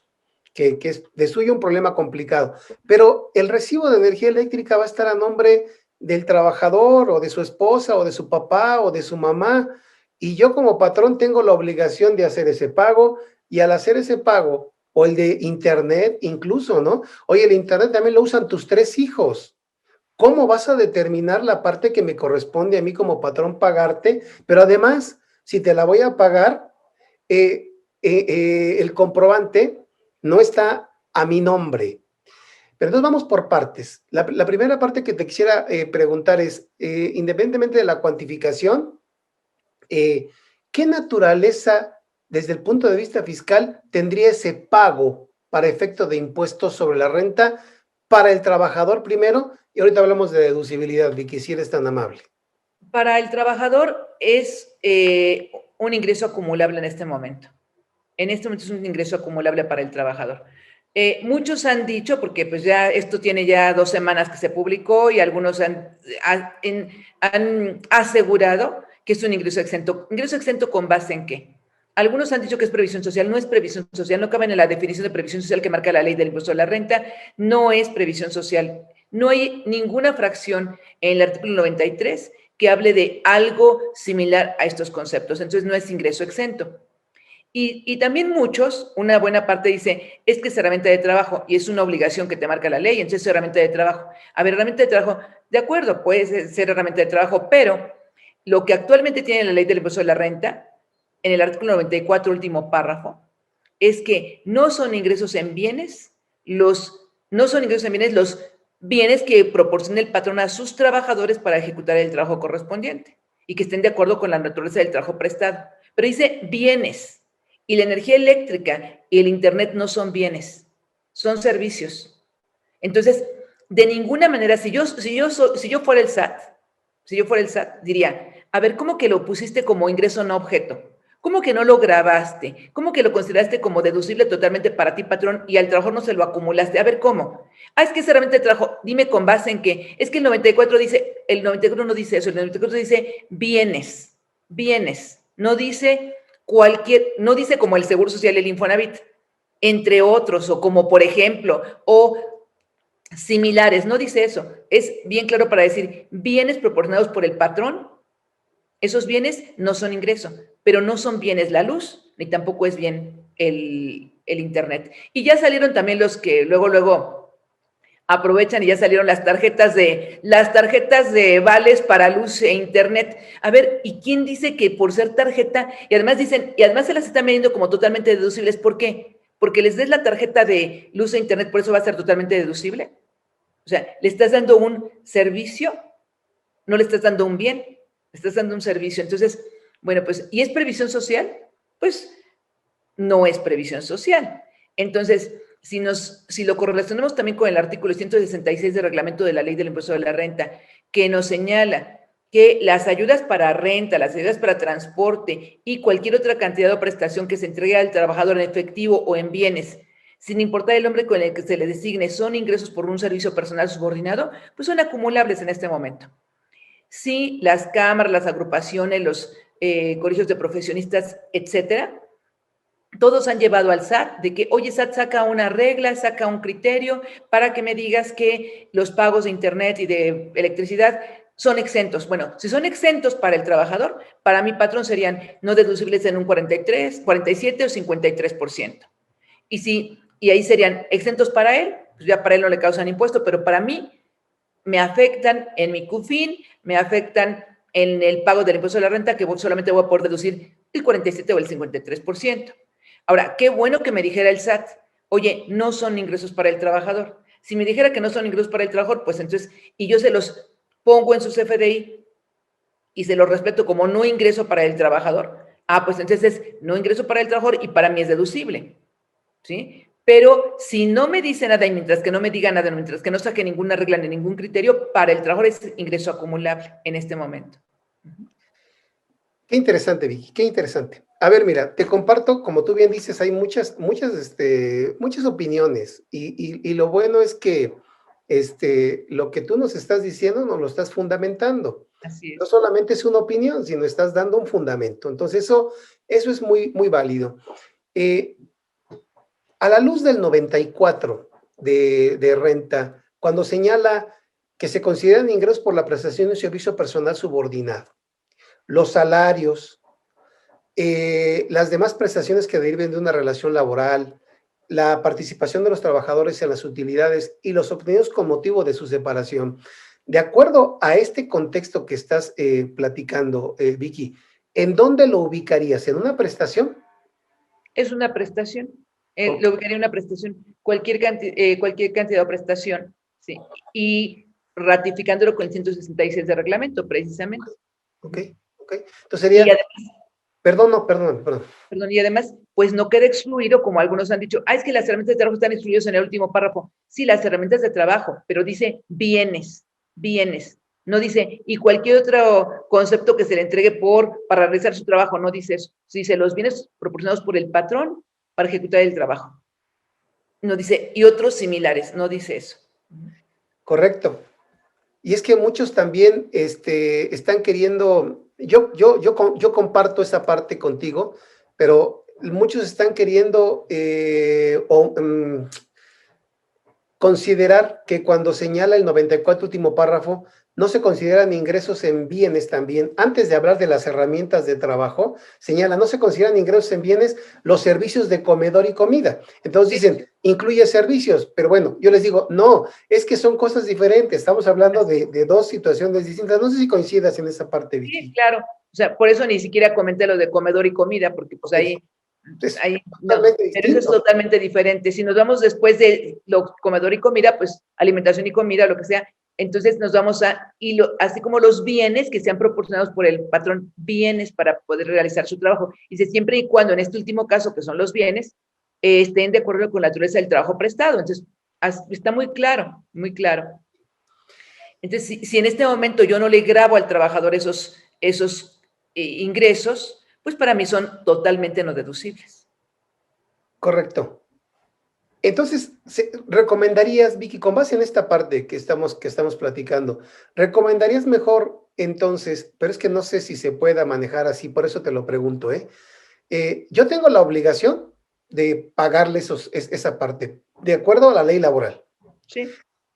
que es de suyo un problema complicado, pero el recibo de energía eléctrica va a estar a nombre del trabajador o de su esposa o de su papá o de su mamá, y yo como patrón tengo la obligación de hacer ese pago, y al hacer ese pago, o el de internet incluso, ¿no? Oye, el internet también lo usan tus 3 hijos. ¿Cómo vas a determinar la parte que me corresponde a mí como patrón pagarte? Pero además, si te la voy a pagar, el comprobante no está a mi nombre. Pero entonces vamos por partes. La primera parte que te quisiera preguntar es, independientemente de la cuantificación, ¿qué naturaleza, desde el punto de vista fiscal, tendría ese pago para efecto de impuestos sobre la renta para el trabajador primero? Y ahorita hablamos de deducibilidad, Vicky, si eres tan amable. Para el trabajador es un ingreso acumulable en este momento. En este momento es un ingreso acumulable para el trabajador. Muchos han dicho, porque pues ya esto tiene ya 2 semanas que se publicó y algunos han asegurado que es un ingreso exento. ¿Ingreso exento con base en qué? Algunos han dicho que es previsión social, no es previsión social, no cabe en la definición de previsión social que marca la ley del impuesto a la renta, no es previsión social. No hay ninguna fracción en el artículo 93 que hable de algo similar a estos conceptos, entonces no es ingreso exento. Y también muchos, una buena parte dice, es que es herramienta de trabajo y es una obligación que te marca la ley, entonces es herramienta de trabajo. A ver, herramienta de trabajo, de acuerdo, puede ser herramienta de trabajo, pero lo que actualmente tiene la ley del impuesto de la renta, en el artículo 94, último párrafo, es que no son ingresos en bienes, los bienes que proporciona el patrón a sus trabajadores para ejecutar el trabajo correspondiente y que estén de acuerdo con la naturaleza del trabajo prestado. Pero dice bienes. Y la energía eléctrica y el internet no son bienes, son servicios. Entonces, de ninguna manera, si yo fuera el SAT, diría, a ver, ¿cómo que lo pusiste como ingreso no objeto? ¿Cómo que no lo grabaste? ¿Cómo que lo consideraste como deducible totalmente para ti, patrón, y al trabajador no se lo acumulaste? A ver, ¿cómo? Es que es herramienta de trabajo. Dime con base en qué. Es que el 94 no dice eso, el 94 dice bienes, no dice no dice como el Seguro Social y el Infonavit, entre otros, o como por ejemplo, o similares, no dice eso. Es bien claro para decir bienes proporcionados por el patrón. Esos bienes no son ingreso, pero no son bienes la luz, ni tampoco es bien el internet. Y ya salieron también los que luego aprovechan y ya salieron las tarjetas de vales para luz e internet. A ver, ¿y quién dice que por ser tarjeta, y además se las están vendiendo como totalmente deducibles? ¿Por qué? Porque les des la tarjeta de luz e internet, por eso va a ser totalmente deducible. O sea, le estás dando un servicio, no le estás dando un bien, le estás dando un servicio. Entonces, bueno, pues, ¿y es previsión social? Pues no es previsión social. Entonces, si lo correlacionamos también con el artículo 166 del reglamento de la ley del impuesto de la renta, que nos señala que las ayudas para renta, las ayudas para transporte y cualquier otra cantidad o prestación que se entregue al trabajador en efectivo o en bienes, sin importar el nombre con el que se le designe, son ingresos por un servicio personal subordinado, pues son acumulables en este momento. Sí, las cámaras, las agrupaciones, los colegios de profesionistas, etcétera, todos han llevado al SAT de que, oye, SAT, saca una regla, saca un criterio para que me digas que los pagos de internet y de electricidad son exentos. Bueno, si son exentos para el trabajador, para mi patrón serían no deducibles en un 43, 47 o 53%. Y ahí serían exentos para él, pues ya para él no le causan impuesto, pero para mí me afectan en mi CUFIN, me afectan en el pago del impuesto de la renta, que solamente voy a poder deducir el 47 o el 53%. Ahora, qué bueno que me dijera el SAT, oye, no son ingresos para el trabajador. Si me dijera que no son ingresos para el trabajador, pues entonces, y yo se los pongo en su CFDI y se los respeto como no ingreso para el trabajador, pues entonces es no ingreso para el trabajador y para mí es deducible, ¿sí? Pero si no me dice nada y mientras que no me diga nada, mientras que no saque ninguna regla ni ningún criterio, para el trabajador es ingreso acumulable en este momento. Qué interesante, Vicky, qué interesante. A ver, mira, te comparto, como tú bien dices, hay muchas opiniones y lo bueno es que lo que tú nos estás diciendo nos lo estás fundamentando. Así es. No solamente es una opinión, sino estás dando un fundamento. Entonces, eso es muy, muy válido. A la luz del 94 de renta, cuando señala que se consideran ingresos por la prestación de un servicio personal subordinado, los salarios, las demás prestaciones que deriven de una relación laboral, la participación de los trabajadores en las utilidades y los obtenidos con motivo de su separación. De acuerdo a este contexto que estás platicando, Vicky, ¿en dónde lo ubicarías? ¿En una prestación? Es una prestación. Ok. Lo que haría una prestación, cualquier cantidad o prestación, ¿sí? Y ratificándolo con el 166 de reglamento, precisamente. Ok. Entonces sería, Y además, perdón. perdón, y además, pues no queda excluido, como algunos han dicho, es que las herramientas de trabajo están excluidas en el último párrafo. Sí, las herramientas de trabajo, pero dice bienes. No dice, y cualquier otro concepto que se le entregue para realizar su trabajo, no dice eso. Dice los bienes proporcionados por el patrón para ejecutar el trabajo. No dice, y otros similares, no dice eso. Correcto. Y es que muchos también están queriendo, yo comparto esa parte contigo, pero muchos están queriendo considerar que cuando señala el 94 último párrafo, no se consideran ingresos en bienes también. Antes de hablar de las herramientas de trabajo, señala, no se consideran ingresos en bienes los servicios de comedor y comida. Entonces dicen, incluye servicios, pero bueno, yo les digo, no, es que son cosas diferentes. Estamos hablando de dos situaciones distintas. No sé si coincidas en esa parte, Vicky. Sí, claro. O sea, por eso ni siquiera comenté lo de comedor y comida, porque pues ahí no, pero eso es totalmente diferente. Si nos vamos después de lo comedor y comida, pues alimentación y comida, lo que sea, entonces nos vamos así como los bienes que sean proporcionados por el patrón, bienes para poder realizar su trabajo. Dice, siempre y cuando en este último caso, que son los bienes, estén de acuerdo con la naturaleza del trabajo prestado. Entonces, está muy claro, muy claro. Entonces, si en este momento yo no le grabo al trabajador esos ingresos, pues para mí son totalmente no deducibles. Correcto. Entonces, ¿recomendarías, Vicky, con base en esta parte que estamos platicando, recomendarías mejor entonces, pero es que no sé si se pueda manejar así, por eso te lo pregunto, yo tengo la obligación de pagarle esa parte, de acuerdo a la ley laboral. Sí.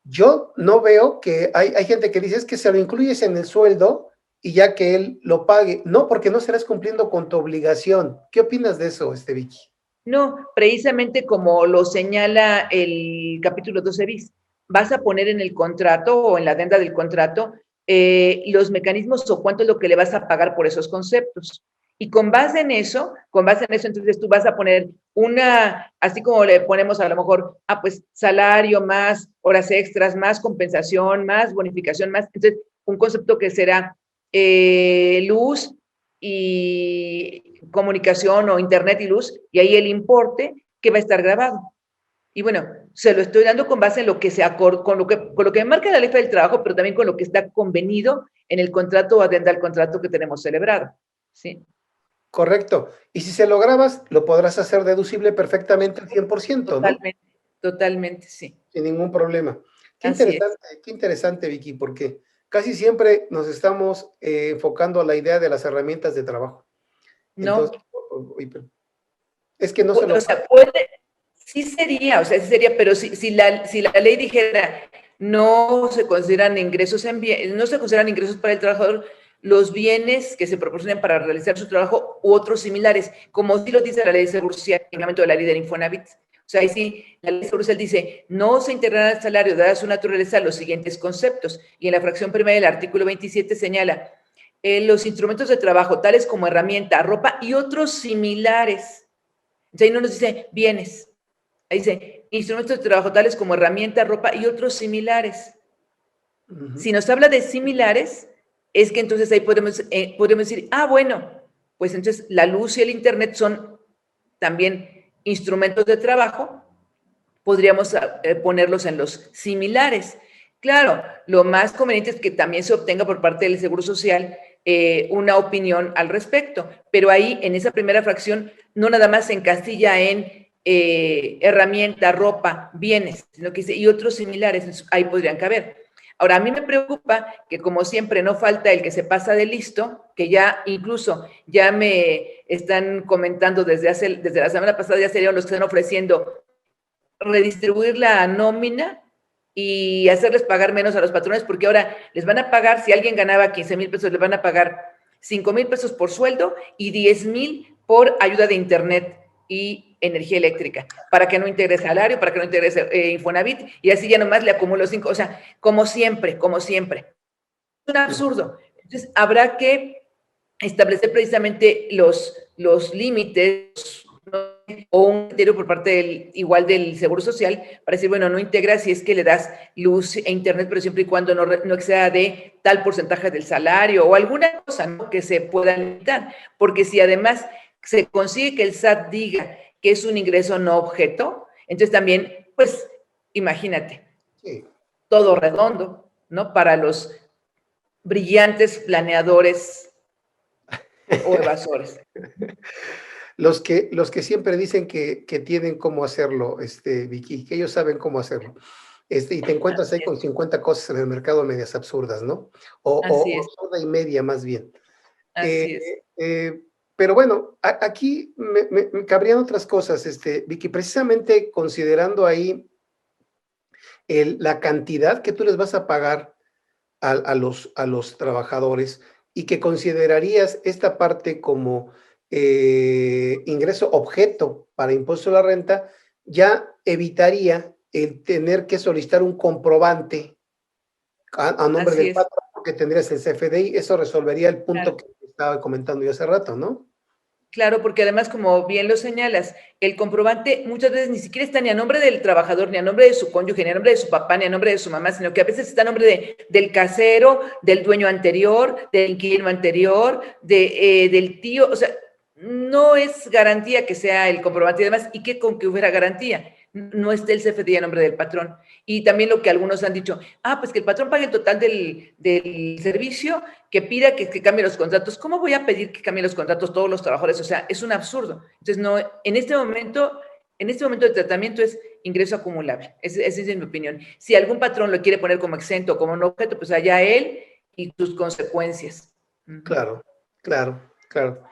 Yo no veo que hay gente que dice es que se lo incluyes en el sueldo y ya que él lo pague. No, porque no estarás cumpliendo con tu obligación. ¿Qué opinas de eso, Vicky? No, precisamente como lo señala el capítulo 12 bis, vas a poner en el contrato o en la adenda del contrato los mecanismos o cuánto es lo que le vas a pagar por esos conceptos. Y con base en eso, entonces tú vas a poner así como le ponemos a lo mejor, pues salario más horas extras, más compensación, más bonificación, más, entonces un concepto que será luz y comunicación o internet y luz, y ahí el importe que va a estar grabado. Y bueno, se lo estoy dando con base en lo que con lo que marca la ley del trabajo, pero también con lo que está convenido en el contrato o adenda al contrato que tenemos celebrado. ¿Sí? Correcto. Y si se lo grabas, lo podrás hacer deducible perfectamente al 100%, totalmente, ¿no? Totalmente, sí. Sin ningún problema. Qué interesante, Vicky, porque casi siempre nos estamos enfocando a la idea de las herramientas de trabajo. No. Entonces, es que no se lo... O sea, sí sería, pero si la ley dijera no se consideran ingresos para el trabajador los bienes que se proporcionen para realizar su trabajo u otros similares, como sí lo dice la ley de Seguro Social, el reglamento de la ley del Infonavit. O sea, ahí sí, la ley de Seguro Social dice, no se integrará al salario, dada su naturaleza, los siguientes conceptos. Y en la fracción primera del artículo 27 señala, los instrumentos de trabajo, tales como herramienta, ropa y otros similares. Entonces ahí no nos dice bienes, ahí dice instrumentos de trabajo tales como herramienta, ropa y otros similares. Si nos habla de similares, es que entonces ahí podemos decir, bueno, pues entonces la luz y el internet son también instrumentos de trabajo, podríamos ponerlos en los similares. Claro, lo más conveniente es que también se obtenga por parte del Seguro Social una opinión al respecto, pero ahí en esa primera fracción no nada más se encastilla en herramienta, ropa, bienes, sino que dice, y otros similares, ahí podrían caber. Ahora, a mí me preocupa que como siempre no falta el que se pasa de listo, que ya incluso ya me están comentando desde la semana pasada, ya serían los que están ofreciendo redistribuir la nómina y hacerles pagar menos a los patrones, porque ahora les van a pagar, si alguien ganaba 15,000 pesos, les van a pagar 5,000 pesos por sueldo y 10,000 por ayuda de internet y energía eléctrica, para que no integre salario, para que no integre Infonavit, y así ya nomás le acumulo 5, o sea, como siempre. Es un absurdo. Entonces, habrá que establecer precisamente los límites, o un criterio por parte igual del Seguro Social para decir, bueno, no integra si es que le das luz e internet, pero siempre y cuando no exceda de tal porcentaje del salario o alguna cosa, ¿no?, que se pueda limitar. Porque si además se consigue que el SAT diga que es un ingreso no objeto, entonces también, pues, imagínate, Sí. todo redondo, ¿no? Para los brillantes planeadores o evasores. Los que siempre dicen que tienen cómo hacerlo, Vicky, que ellos saben cómo hacerlo. Y te encuentras ahí Así es. con 50 cosas en el mercado medias absurdas, ¿no? Así O es. absurda y media, más bien. Eh, Así es. pero bueno, aquí me cabrían otras cosas, Vicky, precisamente considerando ahí la cantidad que tú les vas a pagar a los trabajadores y que considerarías esta parte como ingreso objeto para impuesto a la renta, ya evitaría el tener que solicitar un comprobante a nombre Así del es. patrón, porque tendrías el CFDI. Eso resolvería el punto Claro. que estaba comentando yo hace rato, ¿no? Claro, porque además, como bien lo señalas, el comprobante muchas veces ni siquiera está ni a nombre del trabajador, ni a nombre de su cónyuge, ni a nombre de su papá, ni a nombre de su mamá, sino que a veces está a nombre del casero, del dueño anterior, del inquilino anterior, del tío. O sea, no es garantía que sea el comprobante y demás, y que con que hubiera garantía, no esté el CFDI a nombre del patrón. Y también lo que algunos han dicho, pues que el patrón pague el total del servicio, que pida que cambie los contratos. ¿Cómo voy a pedir que cambien los contratos todos los trabajadores? O sea, es un absurdo. Entonces, no, en este momento el tratamiento es ingreso acumulable. Esa es mi opinión. Si algún patrón lo quiere poner como exento o como un objeto, pues allá él y sus consecuencias. Claro, claro, claro.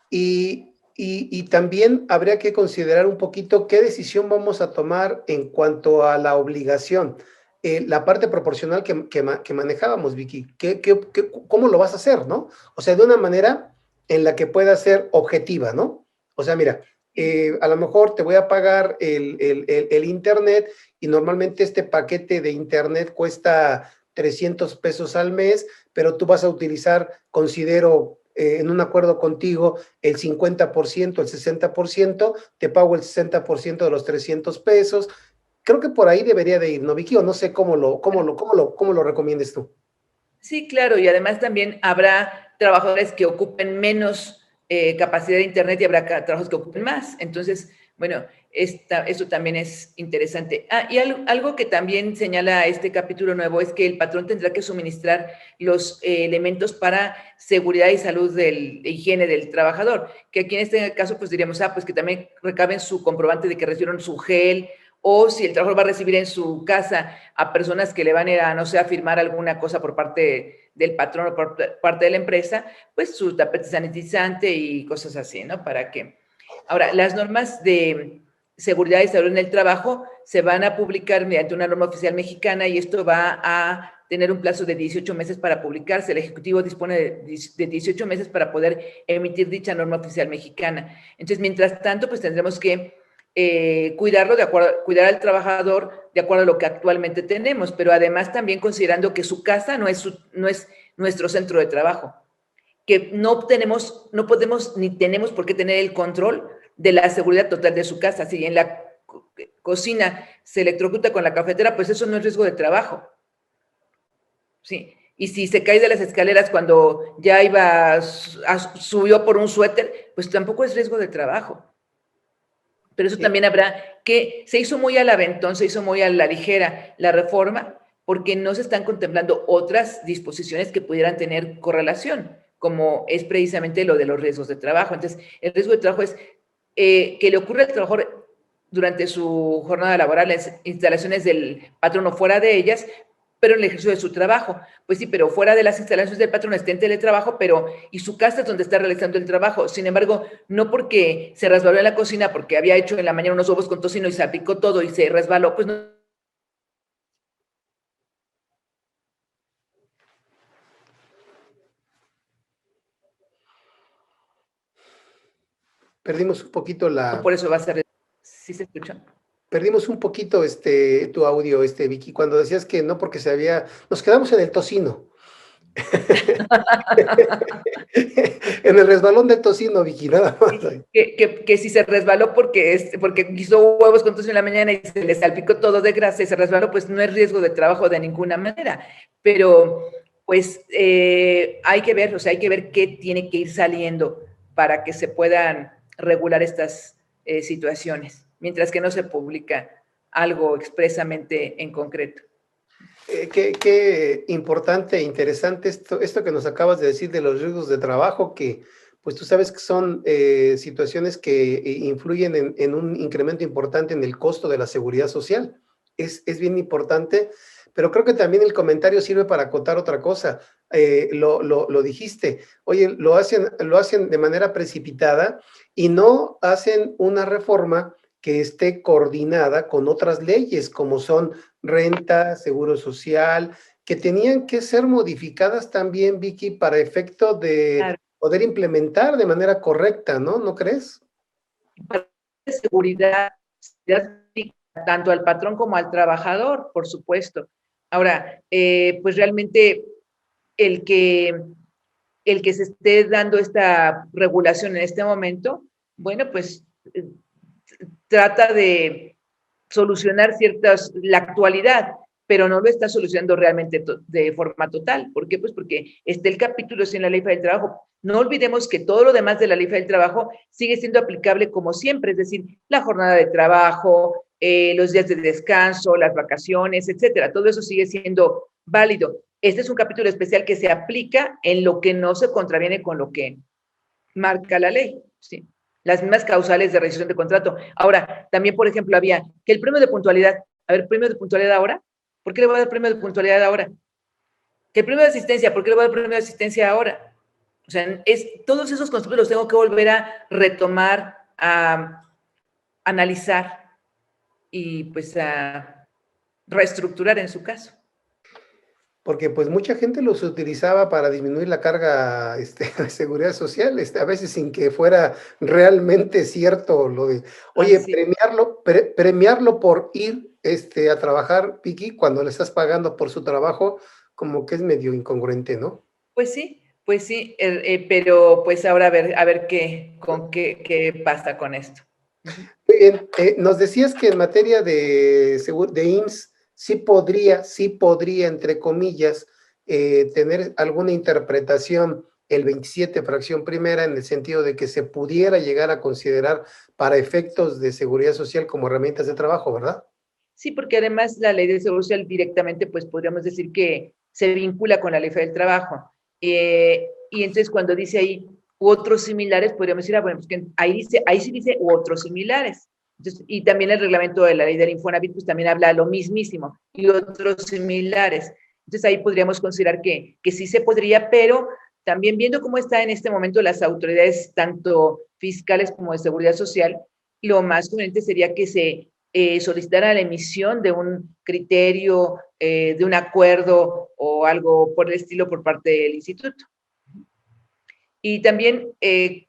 Y también habría que considerar un poquito qué decisión vamos a tomar en cuanto a la obligación. La parte proporcional que manejábamos, Vicky, ¿cómo lo vas a hacer, no? O sea, de una manera en la que pueda ser objetiva, ¿no? O sea, mira, a lo mejor te voy a pagar el internet y normalmente este paquete de internet cuesta 300 pesos al mes, pero tú vas a utilizar, considero, en un acuerdo contigo, el 50%, el 60%, te pago el 60% de los 300 pesos. Creo que por ahí debería de ir, ¿no, Vicky? O no sé cómo lo recomiendes tú. Sí, claro, y además también habrá trabajadores que ocupen menos capacidad de internet y habrá trabajos que ocupen más. Entonces, bueno, eso también es interesante. Y algo que también señala este capítulo nuevo es que el patrón tendrá que suministrar los elementos para seguridad y salud de higiene del trabajador, que aquí en este caso pues diríamos, pues que también recaben su comprobante de que recibieron su gel, o si el trabajador va a recibir en su casa a personas que le van a ir a, no sé, a firmar alguna cosa por parte del patrón o por parte de la empresa, pues su tapete sanitizante y cosas así, ¿no? Para que... Ahora, las normas de seguridad y salud en el trabajo se van a publicar mediante una norma oficial mexicana y esto va a tener un plazo de 18 meses para publicarse. El Ejecutivo dispone de 18 meses para poder emitir dicha norma oficial mexicana. Entonces, mientras tanto, pues tendremos que cuidar al trabajador de acuerdo a lo que actualmente tenemos, pero además también considerando que su casa no es nuestro centro de trabajo, que no podemos ni tenemos por qué tener el control de la seguridad total de su casa. Si en la cocina se electrocuta con la cafetera, pues eso no es riesgo de trabajo. Sí. Y si se cae de las escaleras cuando ya subió por un suéter, pues tampoco es riesgo de trabajo. Pero eso también habrá que, se hizo muy al aventón, se hizo muy a la ligera la reforma, porque no se están contemplando otras disposiciones que pudieran tener correlación, como es precisamente lo de los riesgos de trabajo. Entonces, el riesgo de trabajo es que le ocurre al trabajador durante su jornada laboral en las instalaciones del patrón o fuera de ellas, pero en el ejercicio de su trabajo. Pues sí, pero fuera de las instalaciones del patrón está en teletrabajo, y su casa es donde está realizando el trabajo. Sin embargo, no porque se resbaló en la cocina, porque había hecho en la mañana unos huevos con tocino y salpicó todo y se resbaló, pues no. Perdimos un poquito Por eso va a ser. ¿Sí se escucha? Perdimos un poquito tu audio, Vicky, cuando decías que no porque nos quedamos en el tocino. En el resbalón de tocino, Vicky, nada más. Que si se resbaló porque hizo huevos con tocino en la mañana y se le salpicó todo de grasa y se resbaló, pues no es riesgo de trabajo de ninguna manera. Pero, pues, hay que ver, o sea, hay que ver qué tiene que ir saliendo para que se puedan regular estas situaciones, mientras que no se publica algo expresamente en concreto. Qué importante e interesante esto que nos acabas de decir de los riesgos de trabajo, que pues tú sabes que son situaciones que influyen en un incremento importante en el costo de la seguridad social. Es bien importante, pero creo que también el comentario sirve para acotar otra cosa. Lo dijiste, oye, lo hacen de manera precipitada y no hacen una reforma que esté coordinada con otras leyes, como son renta, seguro social, que tenían que ser modificadas también, Vicky, para efecto de Claro. poder implementar de manera correcta, ¿no? ¿No crees? Para seguridad, tanto al patrón como al trabajador, por supuesto. Ahora, pues realmente el que, el que se esté dando esta regulación en este momento, bueno, pues trata de solucionar la actualidad, pero no lo está solucionando realmente de forma total. ¿Por qué? Pues porque está el capítulo 100 en la Ley Federal del Trabajo. No olvidemos que todo lo demás de la Ley Federal del Trabajo sigue siendo aplicable como siempre, es decir, la jornada de trabajo, los días de descanso, las vacaciones, etcétera. Todo eso sigue siendo válido. Este es un capítulo especial que se aplica en lo que no se contraviene con lo que marca la ley, ¿sí? Las mismas causales de rescisión de contrato. Ahora, también, por ejemplo, había que el premio de puntualidad, a ver, premio de puntualidad ahora, ¿por qué le voy a dar premio de puntualidad ahora? Que el premio de asistencia, ¿por qué le voy a dar premio de asistencia ahora? O sea, todos esos conceptos los tengo que volver a retomar, a analizar y pues a reestructurar en su caso. Porque pues mucha gente los utilizaba para disminuir la carga de seguridad social, a veces sin que fuera realmente cierto lo de, oye, Así. premiarlo por ir a trabajar, Vicky, cuando le estás pagando por su trabajo, como que es medio incongruente, ¿no? Pues sí, pero pues ahora a ver qué pasa con esto. Muy bien, nos decías que en materia de IMSS sí podría, entre comillas, tener alguna interpretación el 27 fracción primera en el sentido de que se pudiera llegar a considerar para efectos de seguridad social como herramientas de trabajo, ¿verdad? Sí, porque además la ley de seguro social directamente, pues podríamos decir que se vincula con la ley del trabajo. Y entonces cuando dice ahí u otros similares, podríamos decir, bueno, pues que ahí sí dice u otros similares. Entonces, y también el reglamento de la ley del Infonavit, pues también habla lo mismísimo, y otros similares. Entonces ahí podríamos considerar que sí se podría, pero también viendo cómo está en este momento las autoridades, tanto fiscales como de seguridad social, lo más conveniente sería que se solicitara la emisión de un criterio, de un acuerdo o algo por el estilo por parte del instituto. Y también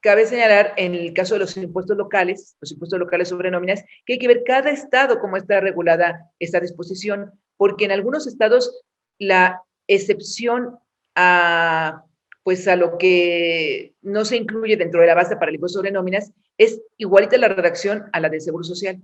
cabe señalar en el caso de los impuestos locales sobre nóminas, que hay que ver cada estado cómo está regulada esta disposición, porque en algunos estados la excepción pues a lo que no se incluye dentro de la base para el impuesto sobre nóminas es igualita la redacción a la de Seguro Social.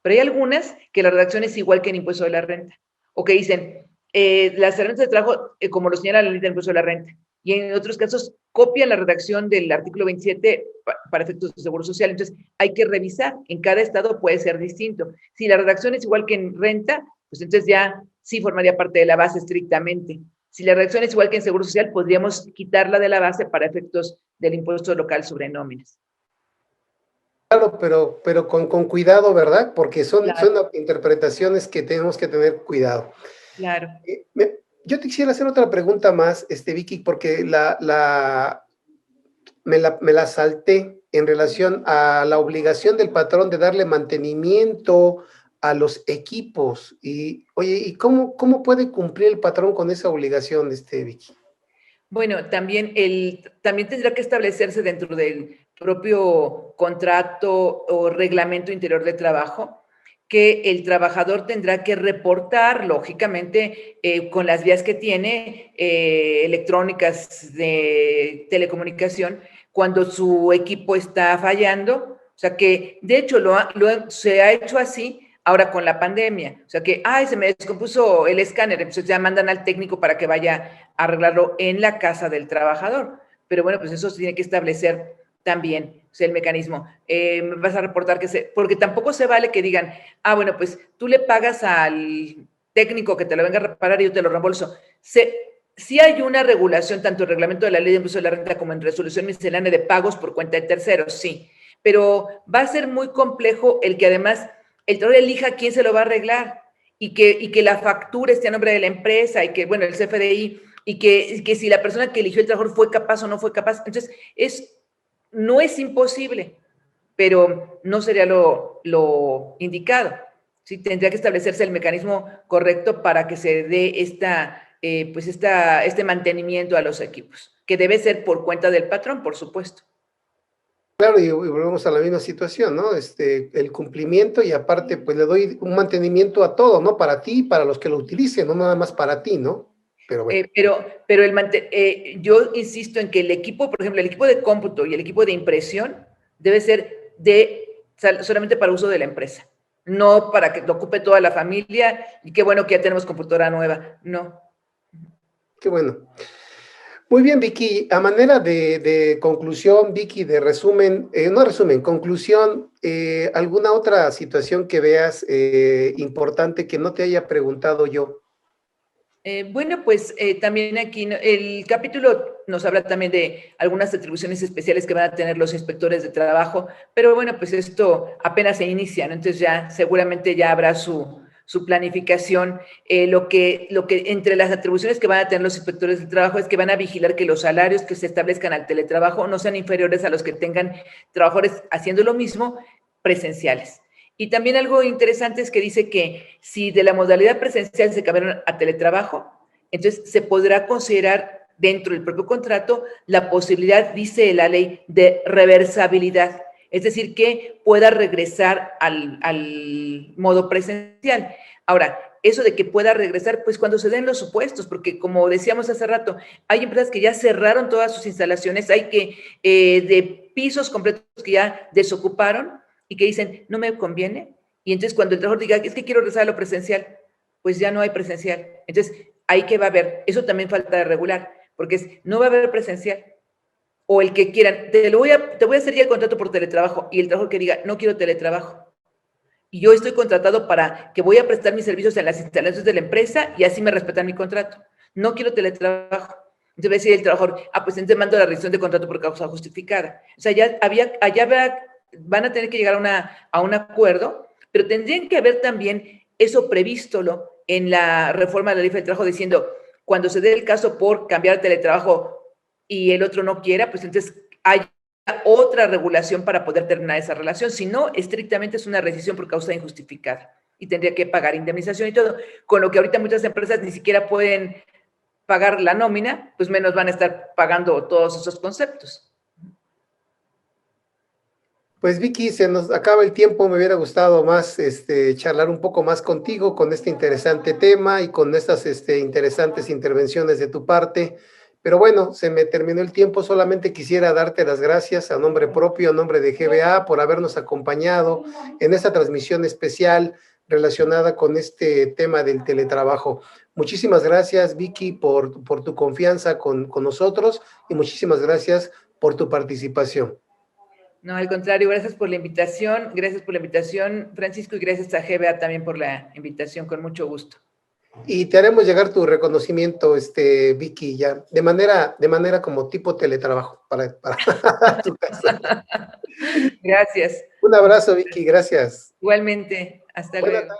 Pero hay algunas que la redacción es igual que en impuesto de la renta, o que dicen, las herramientas de trabajo, como lo señala la ley del impuesto de la renta, y en otros casos copian la redacción del artículo 27 para efectos de seguro social. Entonces, hay que revisar. En cada estado puede ser distinto. Si la redacción es igual que en renta, pues entonces ya sí formaría parte de la base estrictamente. Si la redacción es igual que en seguro social, podríamos quitarla de la base para efectos del impuesto local sobre nóminas. Claro, pero con cuidado, ¿verdad? Porque son Claro, interpretaciones que tenemos que tener cuidado. claro. Yo te quisiera hacer otra pregunta más, Vicky, porque me la salté en relación a la obligación del patrón de darle mantenimiento a los equipos. Y, oye, ¿y cómo puede cumplir el patrón con esa obligación, Vicky? Bueno, también tendrá que establecerse dentro del propio contrato o reglamento interior de trabajo que el trabajador tendrá que reportar, lógicamente, con las vías que tiene electrónicas de telecomunicación, cuando su equipo está fallando. O sea que, de hecho, se ha hecho así ahora con la pandemia. O sea que, se me descompuso el escáner, entonces ya mandan al técnico para que vaya a arreglarlo en la casa del trabajador. Pero bueno, pues eso se tiene que establecer también, o sea, el mecanismo. Me vas a reportar porque tampoco se vale que digan, bueno, pues tú le pagas al técnico que te lo venga a reparar y yo te lo reembolso. Sí hay una regulación, tanto en el reglamento de la ley de impuesto de la renta como en resolución miscelánea de pagos por cuenta de terceros, sí, pero va a ser muy complejo el que además el trabajador elija quién se lo va a arreglar y que la factura esté a nombre de la empresa y que, bueno, el CFDI, y que si la persona que eligió el trabajador fue capaz o no fue capaz. Entonces, no es imposible, pero no sería lo indicado. Sí, tendría que establecerse el mecanismo correcto para que se dé este mantenimiento a los equipos, que debe ser por cuenta del patrón, por supuesto. Claro, y volvemos a la misma situación, ¿no? El cumplimiento y aparte, pues le doy un mantenimiento a todo, ¿no? Para ti y para los que lo utilicen, no nada más para ti, ¿no? Pero bueno. Yo insisto en que el equipo, por ejemplo, el equipo de cómputo y el equipo de impresión debe ser solamente para uso de la empresa, no para que lo ocupe toda la familia y qué bueno que ya tenemos computadora nueva, no. Qué bueno. Muy bien, Vicky. A manera de conclusión, Vicky, de resumen, no resumen, conclusión, ¿alguna otra situación que veas importante que no te haya preguntado yo? Bueno, pues también aquí el capítulo nos habla también de algunas atribuciones especiales que van a tener los inspectores de trabajo, pero bueno, pues esto apenas se inicia, ¿no? Entonces ya seguramente ya habrá su planificación. Lo que entre las atribuciones que van a tener los inspectores de trabajo es que van a vigilar que los salarios que se establezcan al teletrabajo no sean inferiores a los que tengan trabajadores haciendo lo mismo presenciales. Y también algo interesante es que dice que si de la modalidad presencial se cambiaron a teletrabajo, entonces se podrá considerar dentro del propio contrato la posibilidad, dice la ley, de reversibilidad, es decir, que pueda regresar al modo presencial. Ahora, eso de que pueda regresar, pues cuando se den los supuestos, porque como decíamos hace rato, hay empresas que ya cerraron todas sus instalaciones, hay de pisos completos que ya desocuparon, y que dicen, no me conviene, y entonces cuando el trabajador diga, es que quiero regresar a lo presencial, pues ya no hay presencial. Entonces, ahí que va a haber, eso también falta de regular, porque no va a haber presencial, o el que quieran, te voy a hacer ya el contrato por teletrabajo, y el trabajador que diga, no quiero teletrabajo, y yo estoy contratado para que voy a prestar mis servicios en las instalaciones de la empresa, y así me respetan mi contrato, no quiero teletrabajo. Entonces va a decir el trabajador, pues entonces mando la revisión de contrato por causa justificada. O sea, van a tener que llegar a un acuerdo, pero tendrían que haber también eso prevístolo en la reforma de la ley del trabajo, diciendo, cuando se dé el caso por cambiar el teletrabajo y el otro no quiera, pues entonces hay otra regulación para poder terminar esa relación. Si no, estrictamente es una rescisión por causa injustificada y tendría que pagar indemnización y todo, con lo que ahorita muchas empresas ni siquiera pueden pagar la nómina, pues menos van a estar pagando todos esos conceptos. Pues Vicky, se nos acaba el tiempo, me hubiera gustado más charlar un poco más contigo con este interesante tema y con estas interesantes intervenciones de tu parte, pero bueno, se me terminó el tiempo, solamente quisiera darte las gracias a nombre propio, a nombre de GBA, por habernos acompañado en esta transmisión especial relacionada con este tema del teletrabajo. Muchísimas gracias, Vicky, por tu confianza con nosotros y muchísimas gracias por tu participación. No, al contrario, gracias por la invitación, Francisco, y gracias a GBA también por la invitación, con mucho gusto. Y te haremos llegar tu reconocimiento, Vicky, ya, de manera como tipo teletrabajo para tu casa. Gracias. Un abrazo, Vicky, gracias. Igualmente, hasta luego.